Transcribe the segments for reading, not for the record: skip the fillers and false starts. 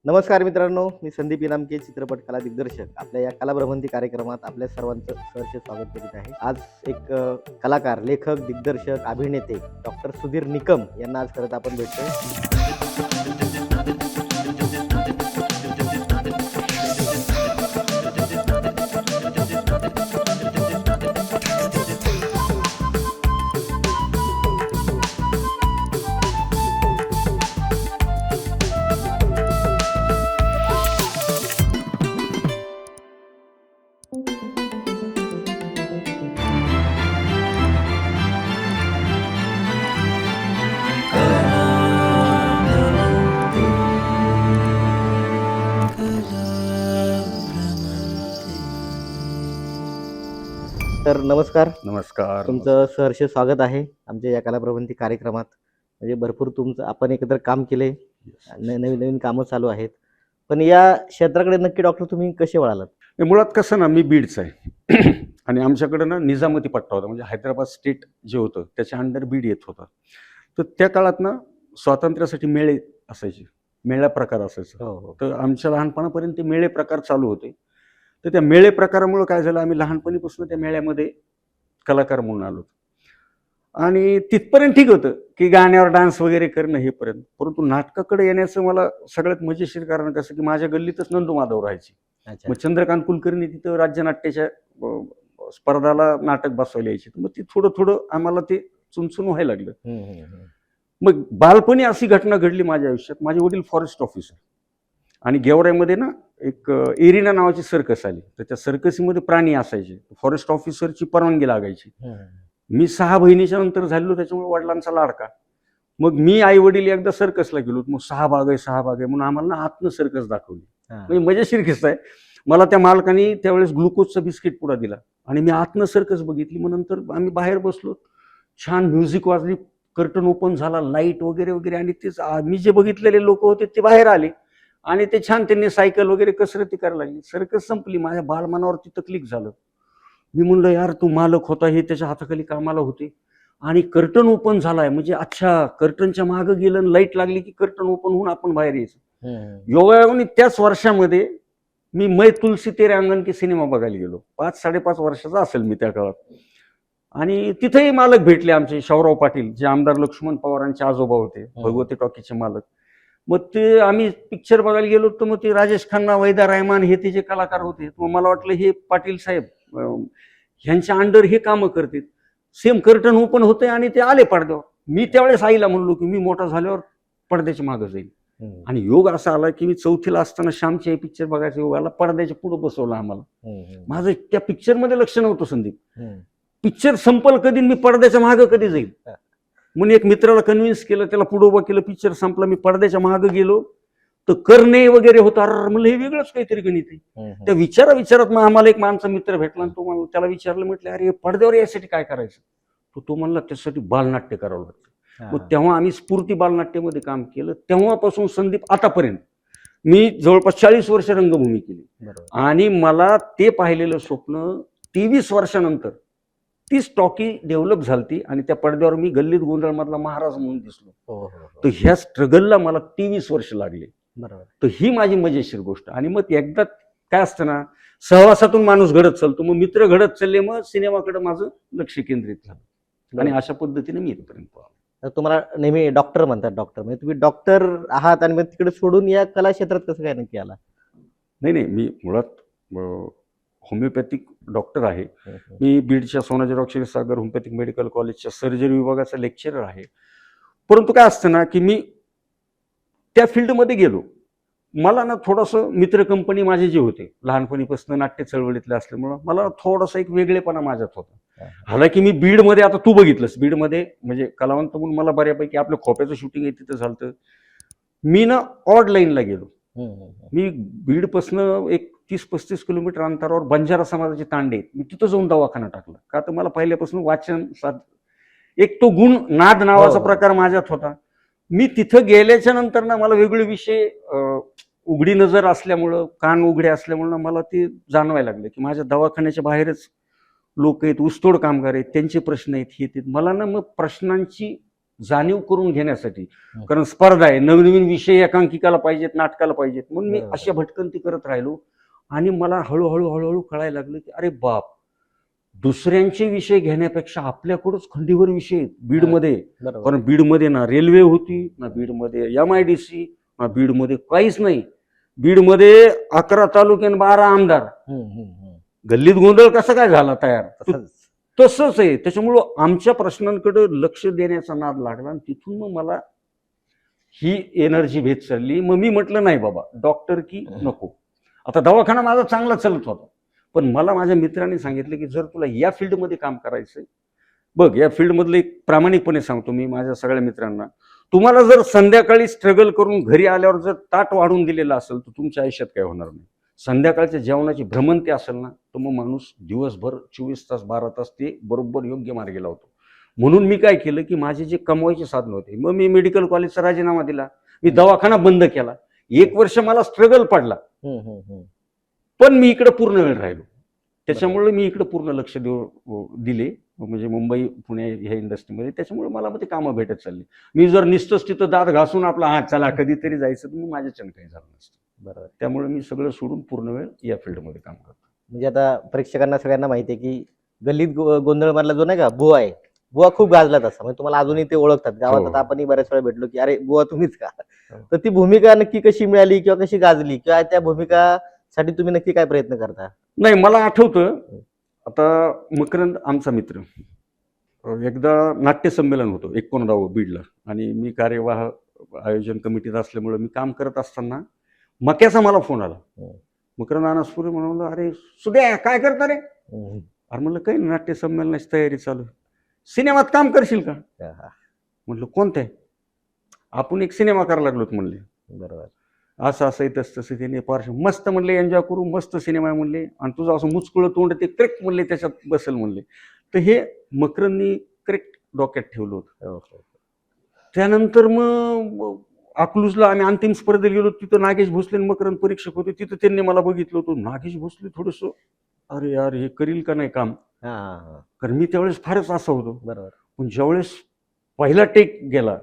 नमस्कार मित्रांनो, मी संदीप इनामके, चित्रपट कला दिग्दर्शक. आपल्या या कलाभ्रमंती कार्यक्रमात आपल्या सर्वांचं सहर्ष स्वागत करीत आहे. आज एक कलाकार, लेखक, दिग्दर्शक, अभिनेते डॉक्टर सुधीर निकम यांना आज खरंच आपण भेटतोय. तर नमस्कार, नमस्कार. तुमचं सहर्ष स्वागत आहे आमच्या या कलाभ्रमंती कार्यक्रमात. म्हणजे भरपूर तुमचं आपण एकत्र काम केले, नवीन नवीन कामं चालू आहेत. पण या क्षेत्राकडे नक्की डॉक्टर तुम्ही कसे वळालात? मुळात कसं ना, मी बीडचा आहे आणि आमच्याकडं ना निजामती पट्टा होता, म्हणजे हैदराबाद स्टेट जे होतं त्याच्या अंडर बीड येत होता. तर त्या काळात ना स्वातंत्र्यासाठी मेळे असायचे, मेळा प्रकार असायचा. हो. तर आमच्या लहानपणापर्यंत ते मेळे प्रकार चालू होते. तर त्या मेळे प्रकारामुळं काय झालं, आम्ही लहानपणीपासून त्या मेळ्यामध्ये कलाकार म्हणून आलो आणि तिथपर्यंत ठीक होतं की गाण्यावर डान्स वगैरे करणं हेपर्यंत. परंतु नाटकाकडे येण्याचं मला सगळ्यात मजेशीर कारण कसं की माझ्या गल्लीतच नंदू माधव राहायचे. अच्छा. मग चंद्रकांत कुलकर्णी तिथं राज्यनाट्याच्या स्पर्धाला नाटक बसवायला यायचे. मग ती थोडं थोडं आम्हाला ते चुनचुन व्हायला लागलं. मग बालपणी अशी घटना घडली माझ्या आयुष्यात. माझे वडील फॉरेस्ट ऑफिसर आणि गेवराईमध्ये ना एक एरिना नावाची सर्कस आली. तर त्या सर्कसीमध्ये प्राणी असायचे. फॉरेस्ट ऑफिसरची परवानगी लागायची. मी 6 बहिणीच्या नंतर झालेलो, त्याच्यामुळे वडिलांचा लाडका. मग मी आई वडील एकदा सर्कसला गेलो. मग 6 भाग आहे म्हणून आम्हाला ना आतनं सर्कस दाखवली. म्हणजे मजेशीर किस्सा आहे. मला त्या मालकाने त्यावेळेस ग्लुकोजचा बिस्किट पुडा दिला आणि मी आतनं सर्कस बघितली. मग नंतर आम्ही बाहेर बसलो, छान म्युझिक वाजली, कर्टन ओपन झाला, लाईट वगैरे वगैरे, आणि तेच मी जे बघितलेले लोक होते ते बाहेर आले आणि ते छान त्यांनी सायकल वगैरे कसरती करायला लागली. सर्कस संपली. माझ्या बालमनावरती तकलीफ झालं. मी म्हणलं, यार तो मालक होता हे त्याच्या हाताखाली कामाला होते आणि कर्टन ओपन झालाय, म्हणजे अच्छा कर्टनच्या मागं गेलं, लाईट लागली की कर्टन ओपन होऊन आपण बाहेर यायचं. योगायोगाने त्याच वर्षामध्ये मी मै तुलसी तेरे अंगण की सिनेमा बघायला गेलो. 5-5.5 वर्षाचा असेल मी त्या काळात. आणि तिथेही मालक भेटले आमचे, शाहूराव पाटील, जे आमदार लक्ष्मण पवारांचे आजोबा होते, भगवती टॉकीचे मालक. मग ते आम्ही पिक्चर बघायला गेलो. तर मग ते राजेश खन्ना, वैदा रहमान हे ते जे कलाकार होते, मग मला वाटलं हे पाटील साहेब ह्यांच्या अंडर हे कामं करतील. सेम कर्टन ओपन होते आणि ते आले पडद्यावर. मी त्यावेळेस आईला म्हणलो की मी मोठा झाल्यावर पडद्याच्या मागं जाईल. आणि योग असा आला की मी 4थीला असताना श्यामची आई पिक्चर बघायचा योग आला. पडद्याच्या पुढे बसवलं आम्हाला. माझं त्या पिक्चरमध्ये लक्ष नव्हतं संदीप. पिक्चर संपल कधी, मी पडद्याच्या मागं कधी जाईल म्हणून एक मित्राला कन्व्हिन्स केलं, त्याला पुढे उभं केलं. पिक्चर संपला, मी पडद्याच्या मागं गेलो तर करणे वगैरे होता. म्हणलं हे वेगळंच काहीतरी गणित आहे. त्या विचारात मग आम्हाला एक माणसा मित्र भेटला आणि तो त्याला विचारलं, म्हटलं अरे पडद्यावर यासाठी काय करायचं? तो म्हणला त्यासाठी बालनाट्य करावं लागतं. मग तेव्हा आम्ही स्फूर्ती बालनाट्यामध्ये काम केलं. तेव्हापासून संदीप आतापर्यंत मी जवळपास 40 वर्ष रंगभूमी केली. आणि मला ते पाहिलेलं स्वप्न 23 वर्षानंतर 30 टॉकी डेव्हलप झालती आणि त्या पडद्यावर मी गल्लीत गोंधळ मधला महाराज म्हणून दिसलो. तर ह्या स्ट्रगलला मला 23 वर्ष लागले. तर ही माझी मजेशीर गोष्ट. आणि मग एकदा काय असतं ना, सहवासातून माणूस घडत चालतो. मग मित्र घडत चालले, मग सिनेमाकडे माझं लक्ष केंद्रित झालं आणि अशा पद्धतीने मी इथपर्यंत पोहोचलो. तुम्हाला नेहमी डॉक्टर म्हणतात. डॉक्टर म्हणजे तुम्ही डॉक्टर आहात आणि मग तिकडे सोडून या कला क्षेत्रात कसं काय नक्की आला? नाही, मी मुळात होमिओपॅथिक डॉक्टर आहे. मी बीडच्या सोनाजीराव क्षीरसागर होमिओपॅथिक मेडिकल कॉलेजच्या सर्जरी विभागाचा लेक्चरर आहे. परंतु काय असतं ना की मी त्या फील्डमध्ये गेलो. मला ना थोडंसं मित्र कंपनी माझे जे होते लहानपणीपासून नाट्य चळवळीतले असल्यामुळं मला थोडासा एक वेगळेपणा माझ्यात होता. हालाकी मी बीडमध्ये, आता तू बघितलंस, बीडमध्ये म्हणजे कलावंत म्हणून मला बऱ्यापैकी आपलं खोप्याचं शूटिंग आहे तिथं झालं. मी ना ऑड लाईनला गेलो. मी बीडपासनं एक 30-35 किलोमीटर अंतरावर बंजारा समाजाचे तांडे आहेत. मी तिथं जाऊन दवाखाना टाकला. का तर मला पहिल्यापासून वाचन एक तो गुण नाद नावाचा प्रकार माझ्यात होता. मी तिथं गेल्याच्या नंतर ना मला वेगळे विषय उघडी नजर असल्यामुळं, कान उघडे असल्यामुळं मला ते जाणवायला लागलं की माझ्या दवाखान्याच्या बाहेरच लोक आहेत, ऊसतोड कामगार आहेत, त्यांचे प्रश्न आहेत, हे आहेत. मला ना मग प्रश्नांची जाणीव करून घेण्यासाठी. कारण स्पर्धा आहे, नवीन विषय एकांकिकाला पाहिजेत, नाटकाला पाहिजेत, म्हणून मी बरोबर. अशा भटकंती करत राहिलो. आणि मला हळूहळू कळायला लागलं की अरे बाप, दुसऱ्यांचे विषय घेण्यापेक्षा आपल्याकडंच खंडीवर विषय आहेत बीडमध्ये. बरोबर. कारण बीडमध्ये ना रेल्वे होती, ना बीडमध्ये MIDC, ना बीडमध्ये काहीच नाही. बीडमध्ये 11 तालुके आणि 12 आमदार. गल्लीत गोंधळ कसा काय झाला तयार? तसंच. तसंच आहे. त्याच्यामुळं आमच्या प्रश्नांकडे लक्ष देण्याचा नाद लागला आणि तिथून मग मला ही एनर्जी भेट चालली. मग मी म्हटलं नाही बाबा, डॉक्टर की नको. आता दवाखाना माझा चांगला चालत होता, पण मला माझ्या मित्रांनी सांगितलं की जर तुला या फील्डमध्ये काम करायचंय, बघ या फील्डमधलं एक प्रामाणिकपणे सांगतो मी माझ्या सगळ्या मित्रांना, तुम्हाला जर संध्याकाळी स्ट्रगल करून घरी आल्यावर जर ताट वाढून दिलेलं असेल तर तुमच्या आयुष्यात काय होणार नाही. संध्याकाळच्या जेवणाची भ्रमंती असेल ना, तर मग माणूस दिवसभर 24 तास 12 तास ते बरोबर योग्य मार्गी लावतो. म्हणून मी काय केलं की माझे जे कमवायचे साधन होते, मग मी मेडिकल कॉलेजचा राजीनामा दिला, मी दवाखाना बंद केला. 1 वर्ष मला स्ट्रगल पडला, पण मी इकडे पूर्ण वेळ राहिलो. त्याच्यामुळे मी इकडे पूर्ण लक्ष दिले, म्हणजे मुंबई पुणे ह्या इंडस्ट्रीमध्ये. त्याच्यामुळे मला मग ते कामं भेटत चालली. मी जर निस्तच तिथं दात घासून आपला हात चला कधीतरी जायचं, तर मग माझ्याच्यानं काही झालं नसतं. बरोबर. त्यामुळे मी सगळं सोडून पूर्ण वेळ या फील्डमध्ये काम करतो. म्हणजे आता प्रेक्षकांना सगळ्यांना माहिती आहे की गल्लीत गोंधळ मधला जो नाही का बुवा आहे, बुवा खूप गाजला तसा. म्हणजे तुम्हाला अजूनही ते ओळखतात गावात. आता आपणही बऱ्याच वेळा भेटलो की अरे बुवा तुम्हीच का? तर ती भूमिका नक्की कशी मिळाली किंवा कशी गाजली, किंवा त्या भूमिकासाठी तुम्ही नक्की काय प्रयत्न करता? नाही, मला आठवतं, आता मकरंद आमचा मित्र, एकदा नाट्य संमेलन होतं 19 बीडला, आणि मी कार्यवाह आयोजन कमिटीत असल्यामुळे मी काम करत असताना मक्याचा मला फोन आला. मकरंद अनासपुरे म्हणून, अरे सुद्या काय करता रे? अरे म्हणलं काही नाट्य संमेलनाची तयारी चालू, सिनेमात काम करशील का? म्हटलं कोणत्या? आपण एक सिनेमा करायला लागलोत म्हणले. बरोबर. असं असं तसं त्याने पार्श मस्त म्हणले, एन्जॉय करू, मस्त सिनेमा म्हणले, आणि तुझं असं मुचकुळं तोंड ते करेक्ट म्हणले त्याच्यात बसेल म्हणले. तर हे मकरंदनी करेक्ट डोक्यात ठेवलं होतं. त्यानंतर मग अकलूजला आम्ही अंतिम स्पर्धेला गेलो. तिथं नागेश भोसले मकरंद परीक्षक होते. तिथं त्यांनी मला बघितलं होतं. नागेश भोसले थोडस, अरे यार हे करील का नाही काम, कारण मी त्यावेळेस फारच असं होतो. बरोबर. पण ज्यावेळेस पहिला टेक गेला,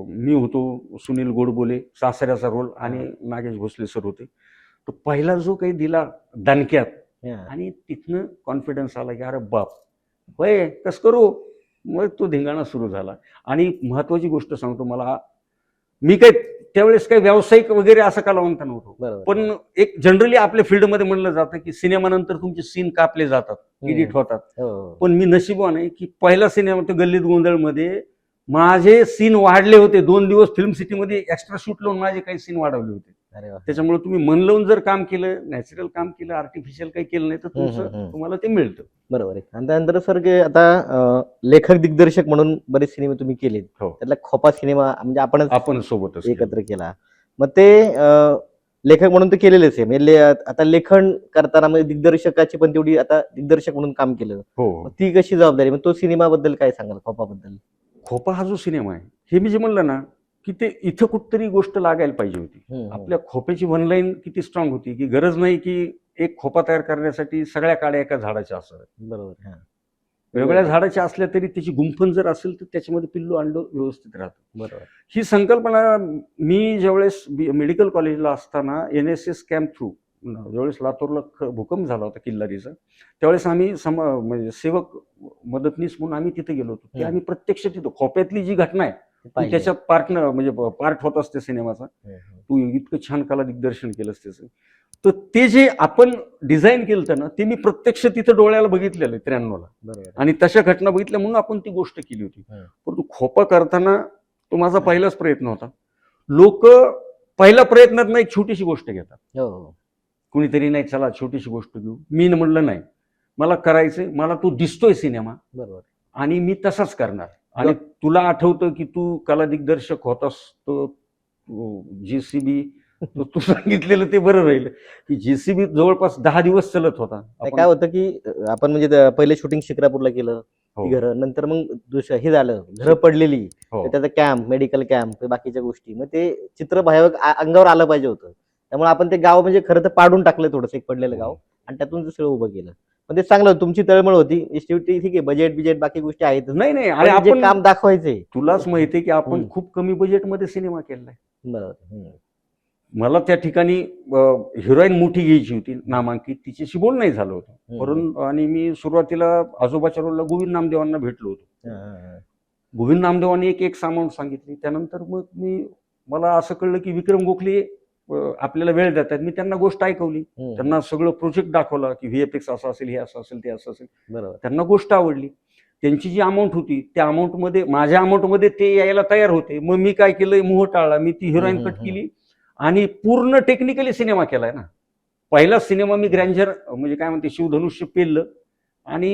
मी होतो, सुनील गोडबोले सासऱ्याचा रोल, आणि नागेश भोसले सर होते. तर पहिला जो काही दिला दणक्यात, आणि तिथनं कॉन्फिडन्स आला की अरे बाप होय कस करू. मग तो धिंगाणा सुरू झाला. आणि महत्वाची गोष्ट सांगतो, मला मी काही त्यावेळेस काही व्यावसायिक वगैरे असं कलावंत नव्हतो, पण एक जनरली आपल्या फील्डमध्ये म्हणलं जातं की सिनेमानंतर तुमचे सीन कापले जातात, एडिट होतात. पण मी नशिबवान आहे की पहिला सिनेमा तो गल्लीत गोंधळमध्ये माझे सीन वाढले होते. 2 दिवस फिल्म सिटीमध्ये एक्स्ट्रा शूट लावून माझे काही सीन वाढवले होते. त्याच्यामुळे तुम्ही मन लावून जर काम केलं, नॅचरल काम केलं, आर्टिफिशियल काही केलं नाही, तर तुम्हाला ते मिळतं. बरोबर आहे. आणि त्यानंतर सर आता लेखक दिग्दर्शक म्हणून बरेच सिनेमे तुम्ही केलेत. त्यातला खोपा सिनेमा म्हणजे आपण सोबतच एकत्र केला. मग ते लेखक म्हणून तर केलेलेच आहे. म्हणजे आता लेखन करताना म्हणजे दिग्दर्शकाची पण तेवढी, आता दिग्दर्शक म्हणून काम केलं, ती कशी जबाबदारी? मग तो सिनेमाबद्दल काय सांगाल, खोपाबद्दल? खोपा हा जो सिनेमा आहे, हे मी जे म्हणलं ना की ते इथं कुठतरी गोष्ट लागायला पाहिजे होती. आपल्या खोप्याची वनलाईन किती स्ट्रॉंग होती की गरज नाही की एक खोपा तयार करण्यासाठी सगळ्या काड्या एका झाडाच्या असाव्यात. बरोबर. वेगवेगळ्या झाडाच्या असल्या तरी त्याची गुंफण जर असेल तर त्याच्यामध्ये पिल्लू अंड व्यवस्थित राहतं. बरोबर. ही संकल्पना मी ज्यावेळेस मेडिकल कॉलेजला असताना NSS कॅम्प थ्रू, ज्यावेळेस लातूरला भूकंप झाला होता किल्लारीचा, त्यावेळेस आम्ही म्हणजे सेवक मदतनीस म्हणून आम्ही तिथे गेलो होतो. की आम्ही प्रत्यक्ष तिथं खोप्यातली जी घटना आहे त्याच्यात पार्ट होत असते सिनेमाचा. तू इतकं छान कला दिग्दर्शन केलंस त्याचं. तर ते जे आपण डिझाईन केलं ना, ते मी प्रत्यक्ष तिथं डोळ्याला बघितलेलं 93ला, आणि तशा घटना बघितल्या म्हणून आपण ती गोष्ट केली होती. परंतु खोपा करताना तो माझा पहिलाच प्रयत्न होता. लोक पहिल्या प्रयत्नात नाही छोटीशी गोष्ट घेतात. कुणीतरी नाही चला छोटीशी गोष्ट घेऊ, मी म्हणलं नाही, मला करायचंय, मला तो दिसतोय सिनेमा, बरोबर, आणि मी तसाच करणार. आणि तुला आठवतं की तू कला दिग्दर्शक होतास, तो JCB तू सांगितलेलं ते बरं राहिलं की JCB जवळपास 10 दिवस चलत होता. काय होतं की आपण म्हणजे पहिले शूटिंग शिक्रापूरला केलं, घर, नंतर मग हे झालं, घरं पडलेली, त्याचा कॅम्प, मेडिकल कॅम्प, बाकीच्या गोष्टी, मग ते चित्र भयावक अंगावर आलं पाहिजे होतं. त्यामुळे आपण ते गाव म्हणजे खरं तर पाडून टाकलं थोडंसं, एक पडलेलं गाव, आणि त्यातून दुसरं उभं केलं. पण ते चांगलं होतं, तुमची तळमळ होती. शेवटी ठीक आहे, बजेट बाकी गोष्टी आहेत, नाही नाही, आणि पण जे आपण काम दाखवायचंय. तुलाच माहितीये की आपण हम्म. खूप कमी बजेटमध्ये सिनेमा केलाय. बरोबर. मला त्या ठिकाणी हिरोईन मोठी घ्यायची होती नामांकित, तिच्याशी बोलणंही झालं होतं. परंतु आणि मी सुरुवातीला आजोबाच्या रोलला गोविंद नामदेवांना भेटलो होतो. गोविंद नामदेवांनी एक सामावून सांगितली. त्यानंतर मग मला असं कळलं की विक्रम गोखले आपल्याला वेळ देतात. मी त्यांना गोष्ट ऐकवली, त्यांना सगळं प्रोजेक्ट दाखवला की व्हीएफएक्स असं असेल, हे असं असेल, ते असं असेल. बरोबर. त्यांना गोष्ट आवडली. त्यांची जी अमाऊंट होती त्या अमाऊंटमध्ये, माझ्या अमाऊंटमध्ये ते यायला तयार होते. मग मी काय केलं, मोह टाळला. मी ती हिरोईन कट केली आणि पूर्ण टेक्निकली सिनेमा केलाय ना. पहिला सिनेमा मी ग्रँजर म्हणजे काय म्हणते शिवधनुष्य पेललं आणि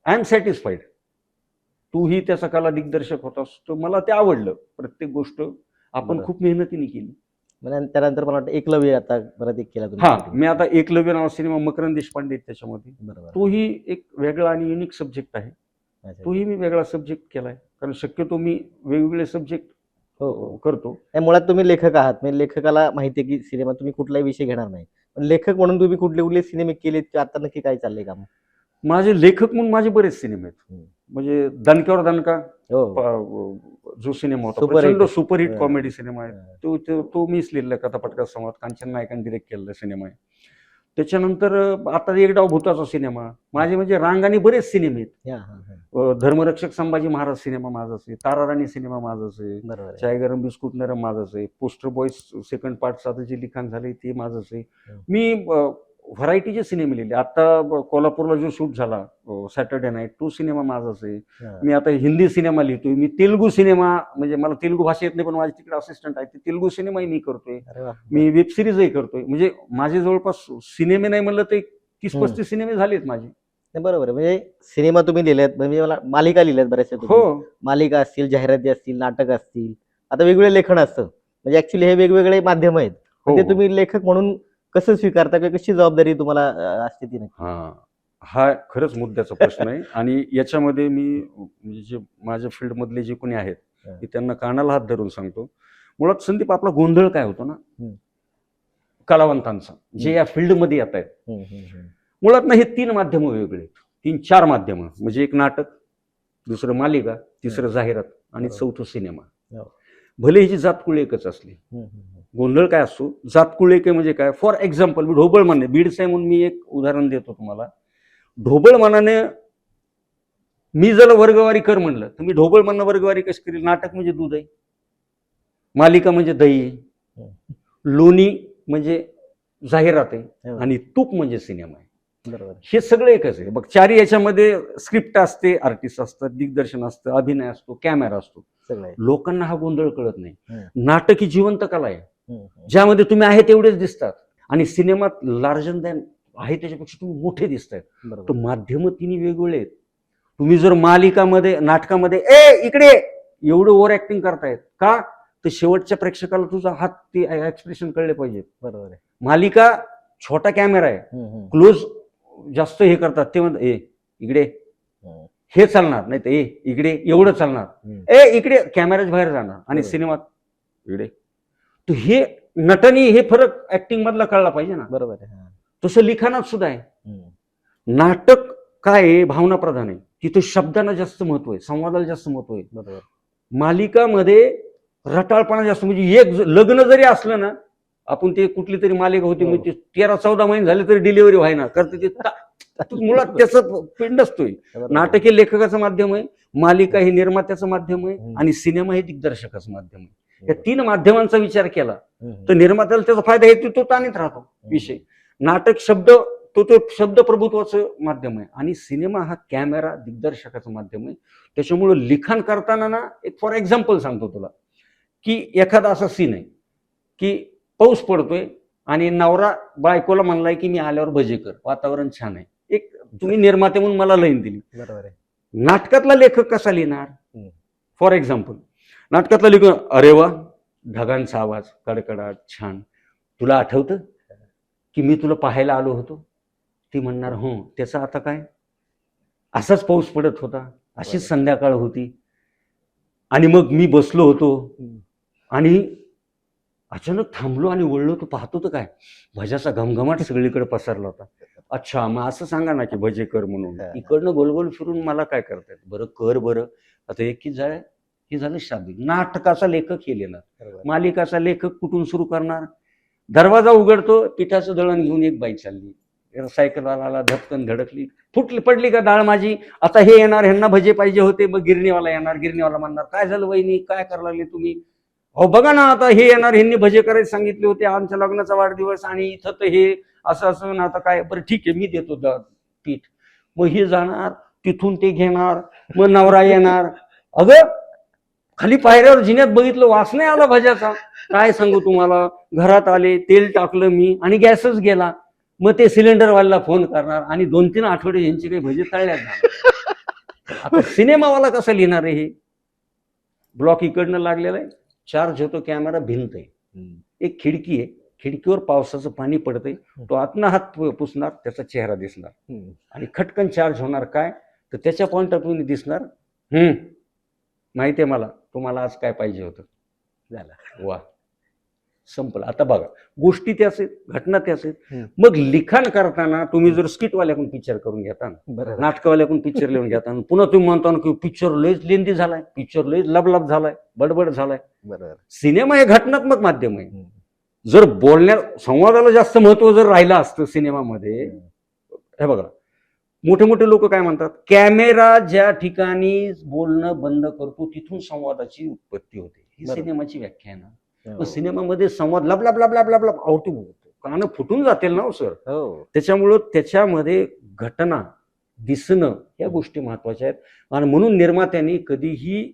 आय एम सॅटिस्फाईड. तूही त्याचा कला दिग्दर्शक होतास, तर मला ते आवडलं. प्रत्येक गोष्ट आपण खूप मेहनतीने केली. त्यानंतर मला वाटतं एकलव्य आता परत एक केला हा, मी आता एकलव्य नावा सिनेमा मकरंद देशपांडे आहेत त्याच्यामध्ये. बरोबर. तोही एक वेगळा आणि युनिक सब्जेक्ट आहे. तोही मी वेगळा सब्जेक्ट केलाय, कारण शक्यतो मी वेगवेगळे सब्जेक्ट करतो. मुळात तुम्ही लेखक आहात, म्हणजे लेखकाला माहिती आहे की सिनेमा तुम्ही कुठलाही विषय घेणार नाही, पण लेखक म्हणून तुम्ही कुठले सिनेमे केलेत की आता नक्की काय चाललंय काम? माझे लेखक म्हणून माझे बरेच सिनेमे आहेत. म्हणजे दणक्यावर दणका जो सिनेमा होता, प्रचंड सुपरहिट कॉमेडी सिनेमा आहे. तो मीच लिहिलेला, कथापटका संवाद, कांचन नायकांनी डिरेक्ट केलेला सिनेमा आहे. त्याच्यानंतर आता एक डाव भूताचा सिनेमा, माझे म्हणजे रांगाने बरेच सिनेमे आहेत. धर्मरक्षक संभाजी महाराज सिनेमा माझाच आहे. ताराराणी सिनेमा माझाच आहे. चाय गरम बिस्कुट नरम माझाच आहे. पोस्टर बॉयज सेकंड पार्टचं जे लिखाण झालंय ते माझंच आहे. मी व्हरायटीचे सिनेमे लिहिले. आता कोल्हापूरला जो शूट झाला सॅटर्डे नाईट, तो सिनेमा माझाच आहे. मी आता हिंदी सिनेमा लिहितोय. मी तेलुगू सिनेमा, म्हणजे मला तेलुगू भाषा येत नाही, पण माझे तिकडे असिस्टंट आहे, ते तेलुगू सिनेमाही मी करतोय. मी वेब सिरीजही करतोय. म्हणजे माझे जवळपास सिनेमे नाही म्हणलं तर 30-35 सिनेमे झालेत माझे. बरोबर. म्हणजे सिनेमा तुम्ही लिहिलेत, म्हणजे मला मालिका लिहिल्यात बऱ्याचशा. हो, मालिका असतील, जाहिराती असतील, नाटक असतील, आता वेगवेगळे लेखन असतं. म्हणजे ऍक्च्युली हे वेगवेगळे माध्यम आहेत. ते तुम्ही लेखक म्हणून कसं स्वीकारता किंवा कशी जबाबदारी तुम्हाला असते ती नक्की? हा खरंच मुद्द्याचा प्रश्न आहे. आणि याच्यामध्ये मी म्हणजे जे माझ्या फील्डमधले जे कोणी आहेत ते त्यांना कानाला हात धरून सांगतो. मुळात संदीप, आपला गोंधळ काय होतो ना कलावंतांचा, जे या फील्डमध्ये येत आहेत, मुळात ना हे 3 माध्यम वेगळे आहेत. 3-4 माध्यम, म्हणजे एक नाटक, दुसरं मालिका, तिसरं जाहिरात आणि चौथं सिनेमा. भले ह्याची जातकुळ एकच असली, गोंधळ काय असतो, जातकुळ एक म्हणजे काय. फॉर एक्झाम्पल, मी ढोबळ माने बीडसाई म्हणून मी एक उदाहरण देतो तुम्हाला. ढोबळ मानाने मी जर वर्गवारी कर म्हणलं तर मी ढोबळ मानणं वर्गवारी कशी करेल. नाटक म्हणजे दूध आहे, मालिका म्हणजे दही आहे, लोणी म्हणजे जाहिरात आहे, आणि तूप म्हणजे सिनेमा आहे. बरोबर. हे सगळं एकच आहे बघ. 4 याच्यामध्ये स्क्रिप्ट असते, आर्टिस्ट असतात, दिग्दर्शन असतं, अभिनय असतो, कॅमेरा असतो. लोकांना हा गोंधळ कळत नाही. नाटक ही जिवंत कला आहे, ज्यामध्ये तुम्ही आहे तेवढेच दिसतात, आणि सिनेमात लार्जन दॅन आहे त्याच्यापेक्षा तुम्ही मोठे दिसतायत. तर माध्यम 3 वेगवेगळे आहेत. तुम्ही जर मालिकामध्ये, नाटकामध्ये इकडे एवढं ओव्हर ऍक्टिंग करतायत का, तर शेवटच्या प्रेक्षकाला तुझा हात, ते एक्सप्रेशन कळले पाहिजे. बरोबर आहे. मालिका छोटा कॅमेरा आहे, क्लोज जास्त हे करतात, ते म्हणतात इकडे हे चालणार नाही, तर इकडे एवढं चालणार, इकडे कॅमेराच बाहेर जाणार, आणि सिनेमात इकडे. तर हे नटनी हे फरक ऍक्टिंग मधला कळला पाहिजे ना. बरोबर आहे. तसं लिखाणात सुद्धा आहे. नाटक काय आहे, भावना प्रधान आहे, तिथे शब्दांना जास्त महत्व आहे, संवादाला जास्त महत्व आहे. बरोबर. मालिकामध्ये रटाळपणा जास्त, म्हणजे एक लग्न जरी असलं ना, आपण ते कुठली तरी मालिका होती, म्हणजे 13-14 महिने झाले तरी डिलिव्हरी व्हायना, करते ते मुळात त्याचं पिंड असतोय. नाटक हे लेखकाचं माध्यम आहे, मालिका हे निर्मात्याचं माध्यम आहे, आणि सिनेमा हे दिग्दर्शकाचं माध्यम आहे. या 3 माध्यमांचा विचार केला तर निर्मात्याला त्याचा फायदा आहे, तो ताणीत राहतो विषय. नाटक शब्द, तो शब्द प्रभुत्वाचं माध्यम आहे, आणि सिनेमा हा कॅमेरा दिग्दर्शकाचं माध्यम आहे. त्याच्यामुळं लिखाण करताना ना, एक फॉर एक्झाम्पल सांगतो तुला, की एखादा असा सीन आहे की पाऊस पडतोय आणि नवरा बायकोला म्हणलाय की मी आल्यावर भजे कर, वातावरण छान आहे. एक तुम्ही निर्माते म्हणून मला लाईन दिली. बरोबर आहे. नाटकातला लेखक कसा लिहिणार? फॉर एक्झाम्पल, नाटकातला लेखक, अरे वा, ढगांचा आवाज, कडकडाट, छान, तुला आठवतं की मी तुला पाहायला आलो होतो? ती म्हणणार हो, त्याचं आता काय, असाच पाऊस पडत होता, अशीच संध्याकाळ होती, आणि मग मी बसलो होतो, आणि अचानक थांबलो आणि वळलो, तो पाहतो तर काय, भज्याचा घमघमाट सगळीकडे पसरला होता. अच्छा मग असं सांगा ना की भजे कर म्हणून. हा. इकडनं गोलगोल फिरून मला काय करतायत, बरं कर बरं. आता एक की जाय हे झालं शाब्दिक. नाटकाचा लेखक हे लिहिणार, बरोबर. मालिकाचा लेखक कुठून सुरू करणार. दरवाजा उघडतो, पिठाचं दळण घेऊन एक बाई चालली, सायकलवाला धपकन धडकली, फुटली पडली का डाळ माझी. आता हे येणार, ह्यांना भजे पाहिजे होते. मग गिरणीवाला येणार, गिरणीवाला म्हणणार काय झालं वहिनी, काय करायला लागले तुम्ही. हो बघा ना, आता हे येणार, ह्यांनी भजे करायला सांगितले होते, आमच्या लग्नाचा वाढदिवस आणि इथं तर हे असं असं ना. आता काय, बरं ठीक आहे मी देतो पीठ. मग हे जाणार, तिथून ते घेणार, मग नवरा येणार. अगं खाली पायऱ्यावर जिन्यात बघितलं, वास नाही आला भज्याचा. काय सांगू तुम्हाला, घरात आले, तेल टाकलं मी आणि गॅसच गेला. मग ते सिलेंडरवाल्याला फोन करणार आणि 2-3 आठवडे यांची काही भजी तळल्यात झाली. आता सिनेमावाला कसं लिहिणार आहे हे. ब्लॉक इकडनं लागलेला आहे, चार्ज होतो कॅमेरा, भिंत आहे, एक खिडकी आहे, खिडकीवर पावसाचं पाणी पडतंय, तो आतनं हात पुसणार, त्याचा चेहरा दिसणार आणि खटकन चार्ज होणार. काय तर त्याच्या पॉइंट ऑफ व्ह्यूने दिसणार, माहिती आहे मला तुम्हाला आज काय पाहिजे होतं. झालं. वा, संपलं. आता बघा, गोष्टी त्याच आहेत, घटना त्याच आहेत. मग लिखाण करताना तुम्ही जर स्किटवाल्याकडून पिक्चर करून घेता, बरोबर. नाटकवाल्याकडून पिक्चर लिहून घेता, पुन्हा तुम्ही म्हणता ना की पिक्चर लयच लेंदी झालाय, पिक्चर लयच लबलब झालाय, बडबड झालाय. बरोबर. सिनेमा हे घटनात्मक माध्यम आहे. जर बोलण्या संवादाला जास्त महत्व जर राहिलं असतं सिनेमामध्ये, हे बघा मोठे मोठे लोक काय म्हणतात, कॅमेरा ज्या ठिकाणी बोलणं बंद करतो तिथून संवादाची उत्पत्ती होते. ही बरोबर. सिनेमाची व्याख्या आहे ना. मग सिनेमामध्ये संवाद लबलब लबलब लबलब आवटी होतो, कान फुटून जातील ना सर. त्याच्यामुळं त्याच्यामध्ये घटना दिसणं या गोष्टी महत्वाच्या आहेत. आणि म्हणून निर्मात्यांनी कधीही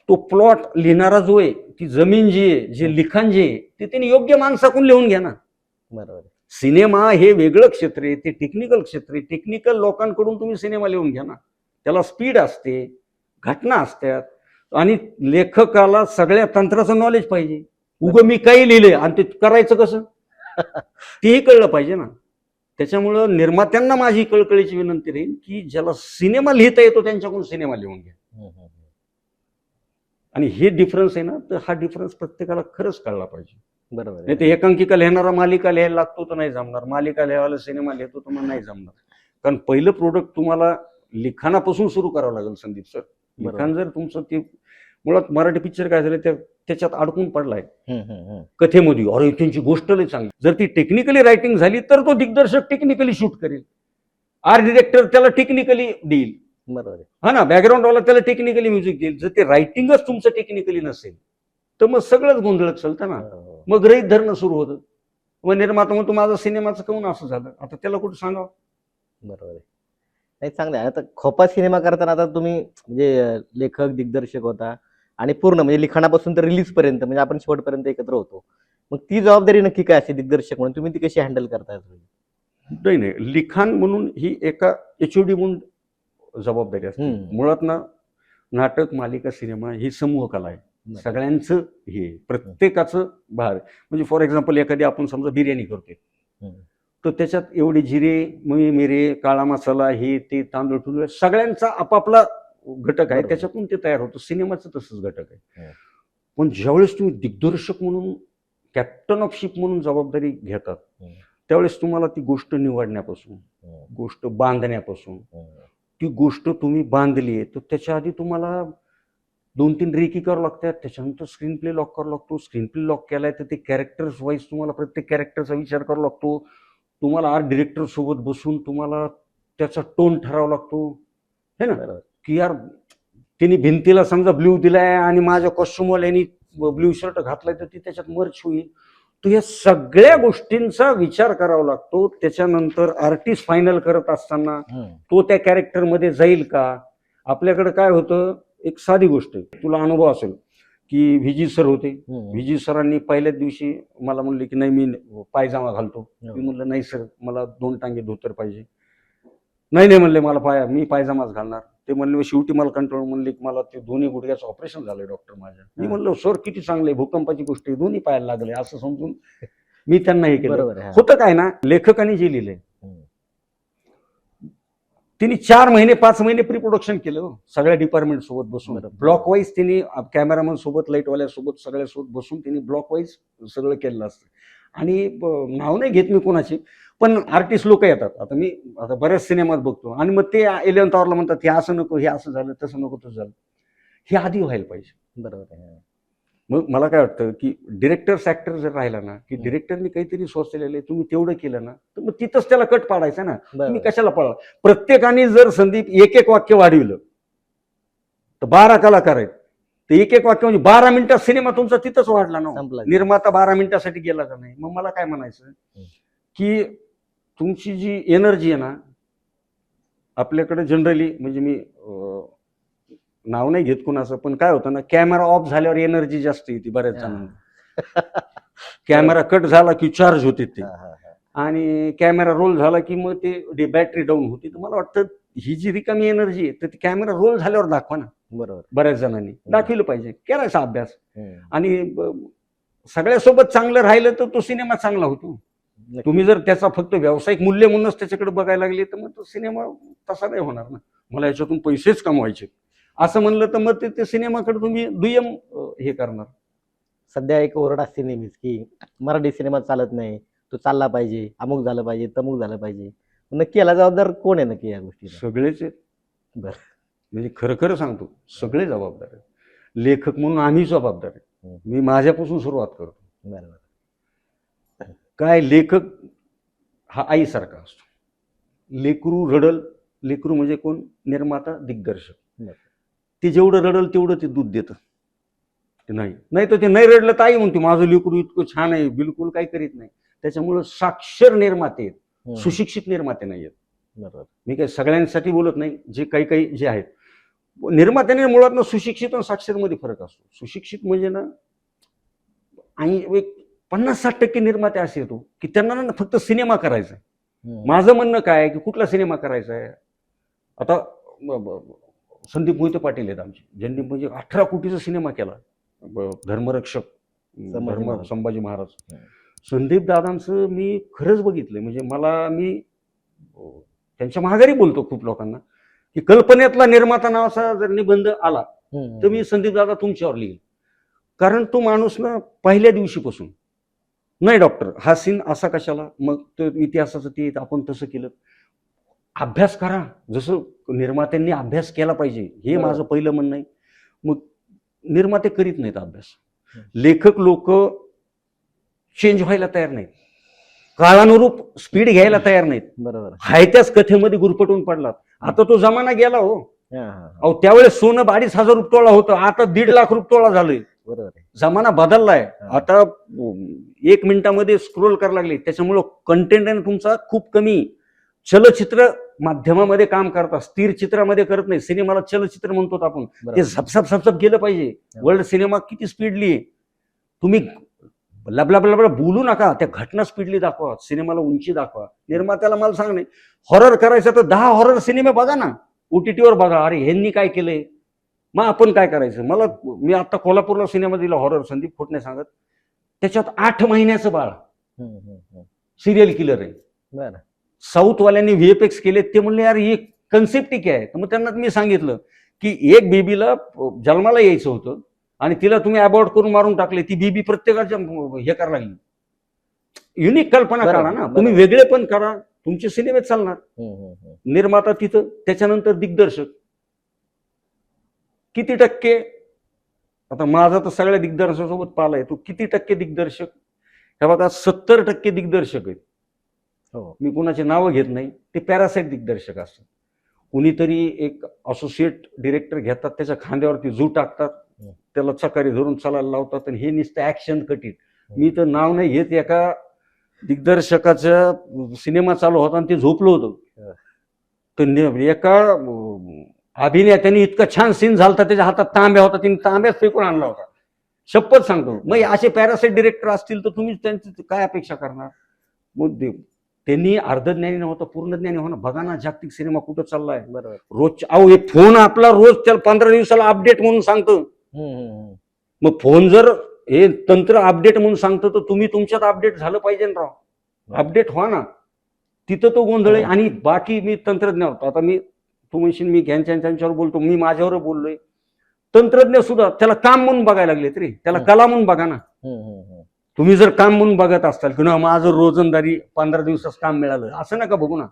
तो प्लॉट लिहिणारा जो आहे, ती जमीन जी आहे, जे लिखाण जे आहे, ते त्यांनी योग्य माणसाकडून लिहून घ्या ना. बरोबर. सिनेमा हे वेगळं क्षेत्र आहे, ते टेक्निकल क्षेत्र आहे. टेक्निकल लोकांकडून तुम्ही सिनेमा लिहून घ्या ना. त्याला स्पीड असते, घटना असतात आणि लेखकाला सगळ्या तंत्राचं नॉलेज पाहिजे. उगं मी काही लिहिलंय आणि ते करायचं कसं तेही कळलं पाहिजे ना. त्याच्यामुळं निर्मात्यांना माझी कळकळीची विनंती राहील की ज्याला सिनेमा लिहिता येतो त्यांच्याकडून सिनेमा लिहून घ्या. आणि हे डिफरन्स आहे ना, तर हा डिफरन्स प्रत्येकाला खरंच कळला पाहिजे. बरोबर. नाही तर एकांकिका लिहिणारा मालिका लिहायला लागतो तर नाही जमणार, मालिका लिहायला सिनेमा लिहितो तर मग नाही जमणार. कारण पहिलं प्रोडक्ट तुम्हाला लिखाणापासून सुरू करावं लागेल संदीप सर. लिखाण जर तुमचं ते मुळात मराठी पिक्चर काय झालं त्याच्यात अडकून पडलाय कथेमध्ये. अरे त्यांची गोष्ट लय चांगली, जर ती टेक्निकली रायटिंग झाली तर तो दिग्दर्शक टेक्निकली शूट करेल, आर्ट डिरेक्टर त्याला टेक्निकली देईल, बरोबर. हा ना, बॅकग्राऊंडवाला त्याला टेक्निकली म्युझिक देईल. जर ते रायटिंगच तुमचं टेक्निकली नसेल तर मग सगळंच गोंधळत चालतं ना. मग गृहीत धरणं सुरू होतं. मग निर्माता म्हणतो माझा सिनेमाचं काऊन असं झालं, आता त्याला कुठं सांगावं. बरोबर आहे. नाही चांगलं आहे. आता खोपा सिनेमा करताना आता तुम्ही म्हणजे लेखक दिग्दर्शक होता आणि पूर्ण म्हणजे लिखाणापासून तर रिलीज पर्यंत म्हणजे आपण शेवटपर्यंत एकत्र होतो. मग ती जबाबदारी नक्की काय असते दिग्दर्शक म्हणून, तुम्ही ती कशी हँडल करताय? नाही, लिखाण म्हणून ही एका HOD म्हणून जबाबदारी असते. मुळात ना नाटक, मालिका, सिनेमा ही समूह कला आहे. सगळ्यांचं हे प्रत्येकाचं भार. म्हणजे फॉर एक्झाम्पल एखादी आपण समजा बिर्याणी करतोय तर त्याच्यात एवढे जिरे, मिरे, काळा मसाला, हे ते तांदूळ टुंदूळ सगळ्यांचा आपापला घटक आहे, त्याच्यातून ते तयार होतं. सिनेमाचं तसंच घटक आहे. पण ज्यावेळेस तुम्ही दिग्दर्शक म्हणून, कॅप्टन ऑफ शिप म्हणून जबाबदारी घेतात त्यावेळेस तुम्हाला ती गोष्ट निवडण्यापासून, गोष्ट बांधण्यापासून, ती गोष्ट तुम्ही बांधली आहे तर त्याच्या आधी तुम्हाला 2-3 रेकी करावं लागतात, त्याच्यानंतर स्क्रीन प्ले लॉक करावा लागतो. स्क्रीन प्ले लॉक केलाय तर ते कॅरेक्टर्स वाईज तुम्हाला प्रत्येक कॅरेक्टरचा विचार करावा लागतो. तुम्हाला आर्ट डिरेक्टर सोबत बसून तुम्हाला त्याचा टोन ठरावा लागतो, है ना. की यार तिने भिंतीला समजा ब्ल्यू दिलाय आणि माझ्या कॉस्ट्युमवाल्यानी ब्ल्यू शर्ट घातलाय तर ती त्याच्यात मर्च होईल. तर या सगळ्या गोष्टींचा विचार करावा लागतो. त्याच्यानंतर आर्टिस्ट फायनल करत असताना तो त्या कॅरेक्टरमध्ये जाईल का. आपल्याकडे काय होतं, एक साधी गोष्ट आहे, तुला अनुभव असेल की व्हीजी सर होते. व्हीजी सरांनी पहिल्याच दिवशी मला म्हणले की नाही मी पायजामा घालतो. मी म्हणलं नाही सर मला 2 टांगे धोतर पाहिजे. नाही म्हणले मला मी पायजामाच घालणार. ते म्हणले शेवटी मला कंट्रोल म्हणले की मला ते दोन्ही गुडघ्याचं ऑपरेशन झालंय डॉक्टर माझ्या. मी म्हणलं सर किती चांगले, भूकंपाची गोष्ट आहे, दोन्ही पायाला लागले असं समजून मी त्यांना हे केलं. होतं काय ना, लेखकाने जे लिहिलंय तिने 4 महिने 5 महिने प्री प्रोडक्शन केलं सगळ्या डिपार्टमेंट सोबत बसून. ब्लॉक वाईज तिने कॅमेरामन सोबत, लाईटवाल्या सोबत, सगळ्यासोबत बसून तिने ब्लॉक वाईज सगळं केलेलं असतं. आणि नाव नाही घेत मी कोणाचे, पण आर्टिस्ट लोक येतात. आता बऱ्याच सिनेमात बघतो आणि मग ते 11th आवरला म्हणतात हे असं नको, हे असं झालं, तसं नको, तसं झालं. हे आधी व्हायला पाहिजे. बरोबर आहे. मग मला काय वाटतं की डिरेक्टर्स ऍक्टर जर राहिला ना, की डिरेक्टरने काहीतरी सोचलेलं आहे, तुम्ही तेवढं केलं ना, तर मग तिथंच त्याला कट पाडायचा ना. तुम्ही कशाला पळा. प्रत्येकाने जर संदीप एक वाक्य वाढविलं तर 12 कलाकार आहेत, ते एक वाक्य म्हणजे 12 मिनिटात सिनेमा तुमचा तिथंच वाढला ना. निर्माता 12 मिनिटासाठी गेला का नाही. मग मला काय म्हणायचं की तुमची जी एनर्जी आहे ना, आपल्याकडे जनरली, म्हणजे मी नाव नाही घेत कुणाचं, पण काय होतं ना, कॅमेरा ऑफ झाल्यावर एनर्जी जास्त येते बऱ्याच जणांना. कॅमेरा कट झाला की चार्ज होते ते, आणि कॅमेरा रोल झाला की मग ते बॅटरी डाऊन होती. तर मला वाटतं ही जी रिकामी एनर्जी आहे तर ती कॅमेरा रोल झाल्यावर दाखवा ना. बरोबर. बऱ्याच जणांनी दाखवलं पाहिजे, करायचा अभ्यास. आणि सगळ्यासोबत चांगलं राहिलं तर तो सिनेमा चांगला होतो. तुम्ही जर त्याचा फक्त व्यावसायिक मूल्य म्हणूनच त्याच्याकडे बघायला लागले तर मग तो सिनेमा तसा नाही होणार ना. मला याच्यातून पैसेच कमवायचे असं म्हणलं तर मग ते सिनेमाकडे तुम्ही दुय्यम हे करणार. सध्या एक ओरड असते नेहमीच की मराठी सिनेमा चालत नाही, तो चालला पाहिजे, अमुक झालं पाहिजे, तमुक झालं पाहिजे. नक्की याला जबाबदार कोण आहे नक्की या गोष्टी? सगळेच आहेत. बरं. म्हणजे खरं खरं सांगतो, सगळे जबाबदार आहेत. लेखक म्हणून आम्ही जबाबदार आहे. मी माझ्यापासून सुरुवात करतो. बरोबर. काय, लेखक हा आईसारखा असतो. लेकरू रडल, लेकरू म्हणजे कोण? निर्माता, दिग्दर्शक. ते जेवढं रडल तेवढं ते दूध देतं. नाही तर ते नाही रडलं तर आई म्हणते माझं लेकरू इतकं छान आहे, बिलकुल काही करीत नाही. त्याच्यामुळं साक्षर निर्माते आहेत, सुशिक्षित निर्माते नाही आहेत. बरोबर. मी काही सगळ्यांसाठी बोलत नाही, जे काही जे आहेत निर्मात्याने मुळात ना सुशिक्षित आणि साक्षर मध्ये फरक असतो. सुशिक्षित म्हणजे ना, आणि एक 50-60% निर्माते असे येतो की त्यांना ना फक्त सिनेमा करायचा आहे. माझं म्हणणं काय की कुठला सिनेमा करायचा आहे. आता संदीप मोहिते पाटील आहेत आमचे, ज्यांनी म्हणजे 18 कोटीचा सिनेमा केला, धर्मरक्षक, संभाजी महाराज. संदीप दादांचं मी खरंच बघितलंय. म्हणजे मी त्यांच्या माघारी बोलतो खूप लोकांना की कल्पनेतला निर्माता नावाचा जर निबंध आला तर मी संदीप दादा तुमच्यावर लिहिल. कारण तो माणूस ना पहिल्या दिवशीपासून, नाही डॉक्टर हा सीन असा कशाला, मग तो इतिहासाचं ते आपण तसं केलं. अभ्यास करा, जसं निर्मात्यांनी अभ्यास केला पाहिजे, हे माझं पहिलं म्हणणं आहे. मग निर्माते करीत नाहीत अभ्यास. लेखक लोक चेंज व्हायला तयार नाहीत, काळानुरूप स्पीड घ्यायला तयार नाहीत. बरोबर. हाय त्याच कथेमध्ये गुरफटून पडलात. आता तो जमाना गेला हो. अहो त्यावेळेस सोनं 2,500 तोळा होतं, आता 1.5 लाख तोळा झालंय. बरोबर. जमाना बदललाय. आता 1 मिनिटामध्ये स्क्रोल करायला लागले. त्याच्यामुळं कंटेंट आहे तुमचा खूप कमी. चलचित्र माध्यमामध्ये काम करतात, स्थिर चित्रामध्ये करत नाही. सिनेमाला चलचित्र म्हणतो आपण, ते झपझप गेलं पाहिजे. वर्ल्ड सिनेमा किती स्पीडली आहे. तुम्ही लबला बोलू नका, त्या घटना स्पीडली दाखवा, सिनेमाला उंची दाखवा. निर्मात्याला मला सांग नाही, हॉरर करायचं तर 10 हॉरर सिनेमे बघा ना, OTTवर बघा. अरे ह्यांनी काय केलंय, मग आपण काय करायचं. मी आता कोल्हापूरला सिनेमा दिला हॉरर, संदीप खोट नाही सांगत. त्याच्यात 8 महिन्याचं बाळ सिरियल किलर आहे. साऊथवाल्यांनी VFX केले. ते म्हणले यार ही कन्सेप्ट काय आहे. तर मग त्यांना मी सांगितलं की एक बेबीला जन्माला यायचं होतं आणि तिला तुम्ही अबॉर्ट करून मारून टाकले. ती बेबी प्रत्येकाच्या हे करायला लागली. युनिक कल्पना करा ना, तुम्ही वेगळे पण करा, तुमचे सिनेमे चालणार. निर्माता तिथं, त्याच्यानंतर दिग्दर्शक. किती टक्के, आता माझा तर सगळ्या दिग्दर्शकासोबत पाला आहे, तो किती टक्के दिग्दर्शक? हे बघा 70% दिग्दर्शक आहेत. मी कुणाचे नावं घेत नाही, ते पॅरासाइट दिग्दर्शक असतात. कुणीतरी एक असोसिएट डिरेक्टर घेतात, त्याच्या खांद्यावरती जू टाकतात, त्याला चकारी धरून चालायला लावतात आणि हे नुसतं ऍक्शन कटीत. मी तर नाव नाही घेत, एका दिग्दर्शकाचा सिनेमा चालू होता आणि ते झोपलं होतं. तर एका अभिनेत्याने इतका छान सीन झाला, त्याच्या हातात तांब्या होता, तिने तांब्याच फेकून आणला होता. शपथ सांगतो. मग असे पॅरासाइट डिरेक्टर असतील तर तुम्ही त्यांची काय अपेक्षा करणार? मग त्यांनी अर्धज्ञानी नव्हतं, पूर्ण ज्ञानी हो ना. बघा ना जागतिक सिनेमा कुठं चाललाय. रोज एक फोन आपला रोज त्याला 15 दिवसाला अपडेट म्हणून सांगतो. मग फोन जर हे तंत्र अपडेट म्हणून सांगतो तर तुम्ही तुमच्यात अपडेट झालं पाहिजे ना राव. अपडेट व्हा ना. तिथं तो गोंधळ आहे. आणि बाकी मी तंत्रज्ञ होतो. आता तू म्हणशील मी त्यांच्यावर बोलतो, मी माझ्यावर बोललोय. तंत्रज्ञ सुद्धा त्याला काम म्हणून बघायला लागले तरी त्याला कला म्हणून बघा ना. तुम्ही जर काम म्हणून बघत असताल की ना माझं रोजंदारी 15 दिवसाच काम मिळालं, असं नका बघू ना.